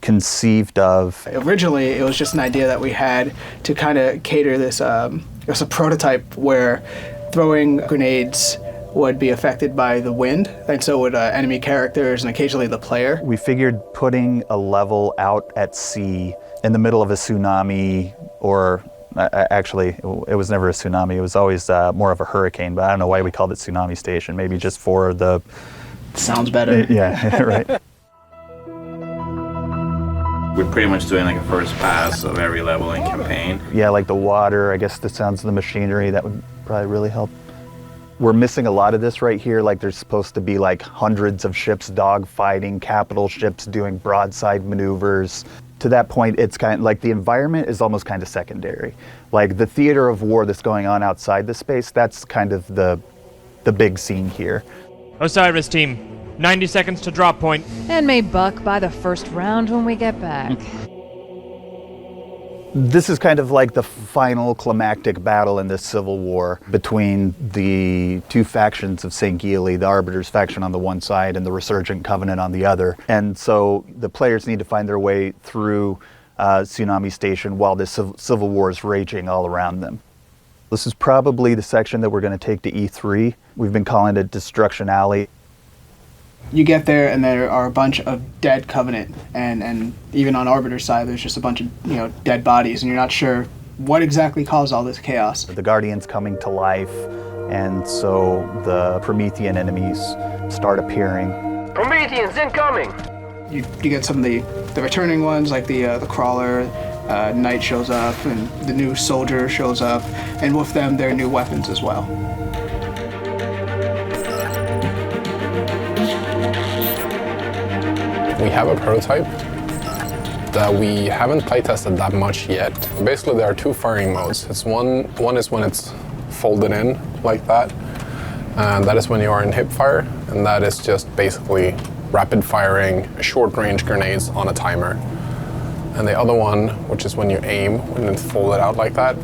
conceived of. Originally, it was just an idea that we had to kind of cater this, it was a prototype where throwing grenades would be affected by the wind, and so would enemy characters and occasionally the player. We figured putting a level out at sea in the middle of a tsunami, or actually, it was never a tsunami. It was always more of a hurricane, but I don't know why we called it Tsunami Station. Maybe just for the... Sounds better. Yeah, right. We're pretty much doing like a first pass of every level in campaign. Yeah, like the water, I guess the sounds of the machinery, that would probably really help. We're missing a lot of this right here. Like there's supposed to be like hundreds of ships dogfighting, capital ships doing broadside maneuvers. To that point, it's kind of like the environment is almost kind of secondary. Like the theater of war that's going on outside the space, that's kind of the big scene here. Osiris team, 90 seconds to drop point. And may buck by the first round when we get back. This is kind of like the final climactic battle in this civil war between the two factions of St. Gili, the Arbiters faction on the one side and the Resurgent Covenant on the other. And so the players need to find their way through Tsunami Station while this civil war is raging all around them. This is probably the section that we're going to take to E3. We've been calling it Destruction Alley. You get there and there are a bunch of dead Covenant, and even on Arbiter's side there's just a bunch of dead bodies, and you're not sure what exactly caused all this chaos. The Guardians coming to life, and so the Promethean enemies start appearing. Prometheans incoming! You get some of the returning ones, like the Crawler, Knight shows up, and the new Soldier shows up, and with them their new weapons as well. We have a prototype that we haven't playtested that much yet. Basically, there are two firing modes. One is when it's folded in like that, and that is when you are in hip fire, and that is just basically rapid firing short-range grenades on a timer. And the other one, which is when you aim, when it's folded out like that,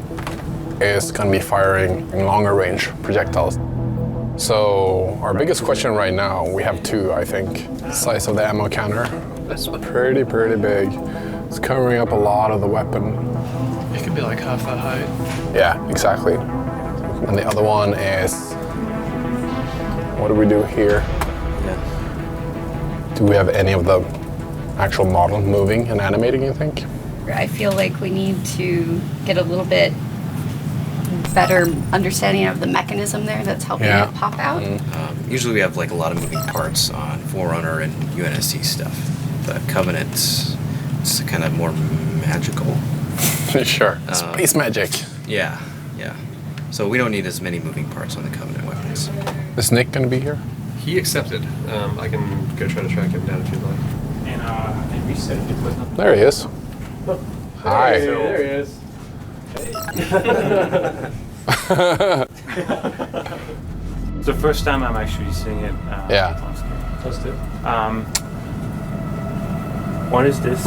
is going to be firing longer range projectiles. So our biggest question right now, we have two, I think. The size of the ammo counter. It's pretty big. It's covering up a lot of the weapon. It could be like half that height. Yeah, exactly. And the other one is, what do we do here? Do we have any of the actual model moving and animating, you think? I feel like we need to get a little bit better understanding of the mechanism there that's helping it pop out? Usually we have like a lot of moving parts on Forerunner and UNSC stuff. The Covenant's it's kind of more magical. Sure, space magic. Yeah. So we don't need as many moving parts on the Covenant weapons. Is Nick going to be here? He accepted. I can go try to track him down if you'd like. And I reset it. There he is. Hi. Hey, there he is. It's the first time I'm actually seeing it. On screen. That's it. What is this?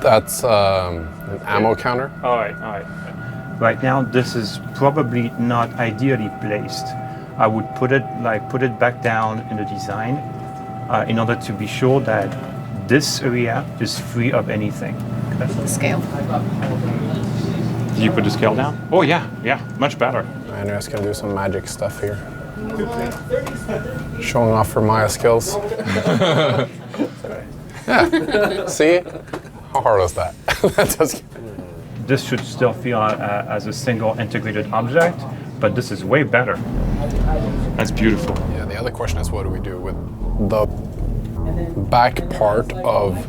That's an ammo counter. All right. Right now, this is probably not ideally placed. I would put it back down in the design in order to be sure that this area is free of anything. The scale. Did you put the scale down? Oh yeah, much better. I know it's gonna do some magic stuff here. Showing off for Maya skills. Yeah. See? How hard was that? This should still feel as a single integrated object, but this is way better. That's beautiful. Yeah, the other question is what do we do with the back part of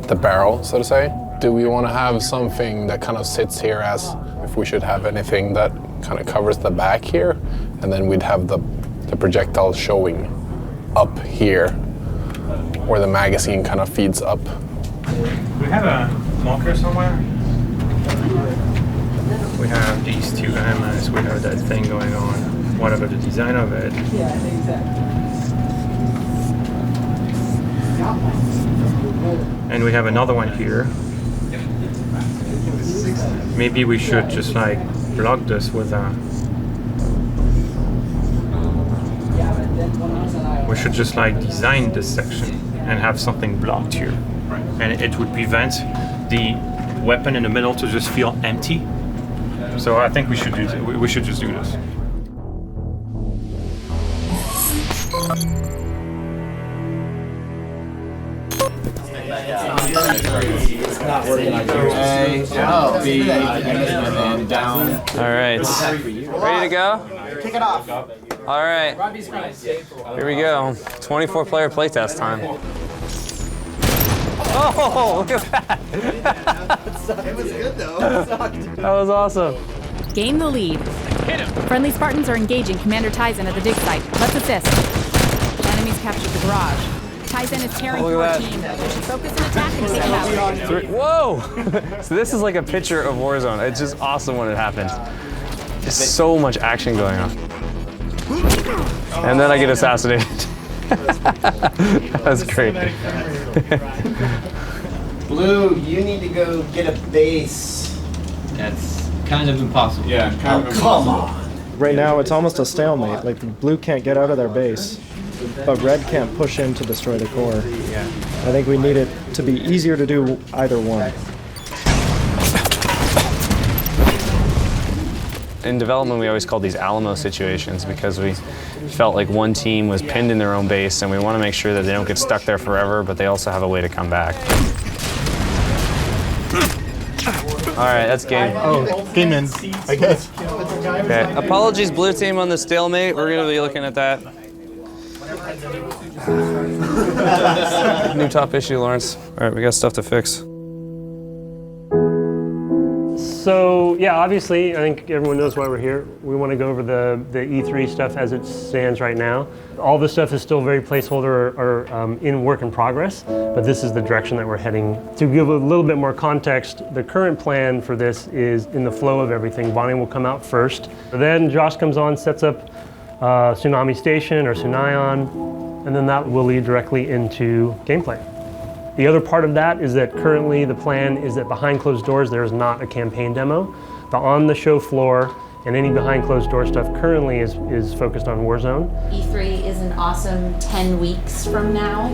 the barrel, so to say? Do we want to have something that kind of sits here as if we should have anything that kind of covers the back here, and then we'd have the projectile showing up here where the magazine kind of feeds up? We have a marker somewhere. We have these two hammers, we have that thing going on, whatever the design of it. And we have another one here. Maybe we should just like block this with we should just like design this section and have something blocked here. And it would prevent the weapon in the middle to just feel empty. So I think we should just do this. It's not working. A, B, and down. All right. Ready to go? Kick it off. All right. Here we go. 24-player playtest time. Oh, look at that. It was good though. It sucked. That was awesome. Gain the lead. Hit him. Friendly Spartans are engaging Commander Tizen at the dig site. Let's assist. Enemies captured the garage. Tizen is tearing through our team. We should focus and attack and take it out. Whoa! So this is like a picture of Warzone. It's just awesome when it happens. There's so much action going on. And then I get assassinated. That's great. Blue, you need to go get a base. That's kind of impossible. Yeah, kind of impossible. Come on. Right now, it's almost a stalemate. Like, the blue can't get out of their base, but red can't push in to destroy the core. Yeah. I think we need it to be easier to do either one. In development, we always called these Alamo situations because we felt like one team was pinned in their own base, and we want to make sure that they don't get stuck there forever, but they also have a way to come back. All right, that's game. Oh, game in, I guess. Okay. Apologies, blue team, on the stalemate. We're going to be looking at that. New top issue, Lawrence. All right, we got stuff to fix. So yeah, obviously, I think everyone knows why we're here. We want to go over the E3 stuff as it stands right now. All the stuff is still very placeholder or in work in progress, but this is the direction that we're heading. To give a little bit more context, the current plan for this is in the flow of everything. Bonnie will come out first. Then Josh comes on, sets up Tsunami Station or Sunayon, and then that will lead directly into gameplay. The other part of that is that currently the plan is that behind closed doors there is not a campaign demo, but on the show floor and any behind closed door stuff currently is focused on Warzone. E3 is an awesome 10 weeks from now.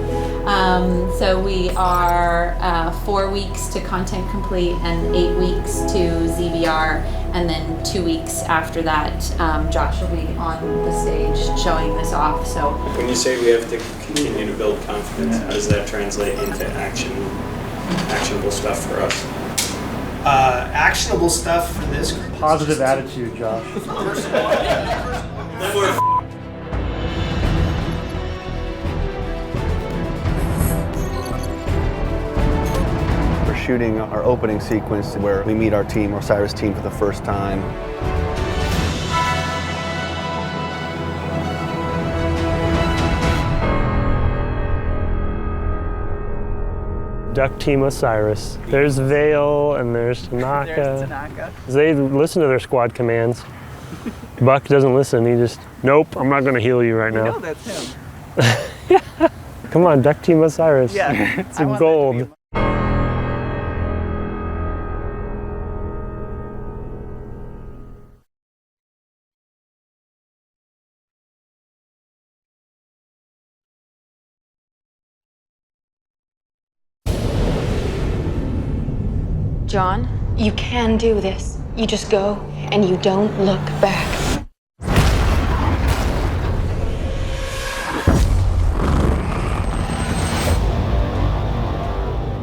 So we are 4 weeks to content complete and 8 weeks to ZBR, and then 2 weeks after that, Josh will be on the stage showing this off. So When you say we have to continue to build confidence, how does that translate into actionable stuff for us? Actionable stuff for this group. Positive attitude, Josh. We're shooting our opening sequence where we meet our team, Osiris team, for the first time. Duck Team Osiris. There's Vale and there's Tanaka. There's Tanaka. They listen to their squad commands. Buck doesn't listen. He just, nope, I'm not going to heal you right now. No, that's him. Come on, Duck Team Osiris. Yeah. It's a gold. John, you can do this. You just go and you don't look back.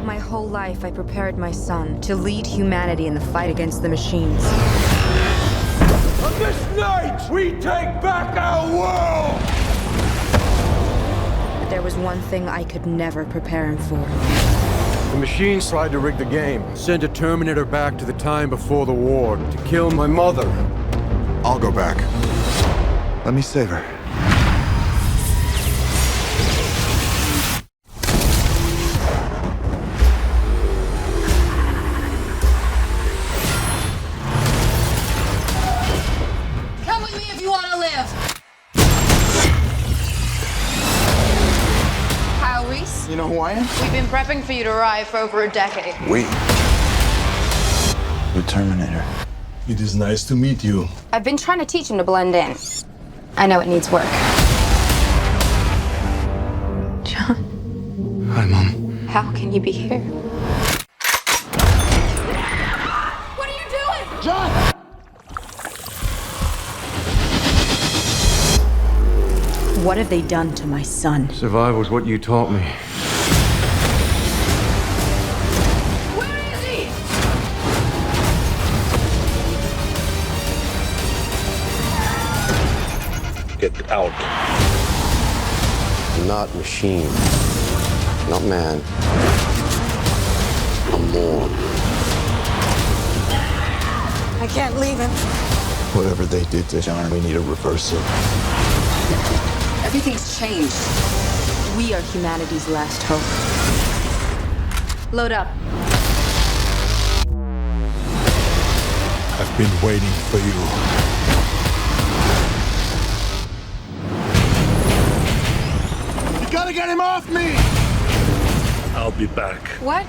My whole life I prepared my son to lead humanity in the fight against the machines. On this night, we take back our world! But there was one thing I could never prepare him for. The machines tried to rig the game. Sent a Terminator back to the time before the war to kill my mother. I'll go back. Let me save her. Come with me if you want to live. Kyle Reese. You know who I am? We've been prepping for you to arrive for over a decade. We. The Terminator. It is nice to meet you. I've been trying to teach him to blend in. I know it needs work. John, Hi, Mom. how can you be here? What are you doing? John! What have they done to my son? Survival was what you taught me. Where is he? Get out. Not machine. Not man. I'm more. I can't leave him. Whatever they did to John, we need a reversal. Everything's changed. We are humanity's last hope. Load up. I've been waiting for you. You gotta get him off me! I'll be back. What?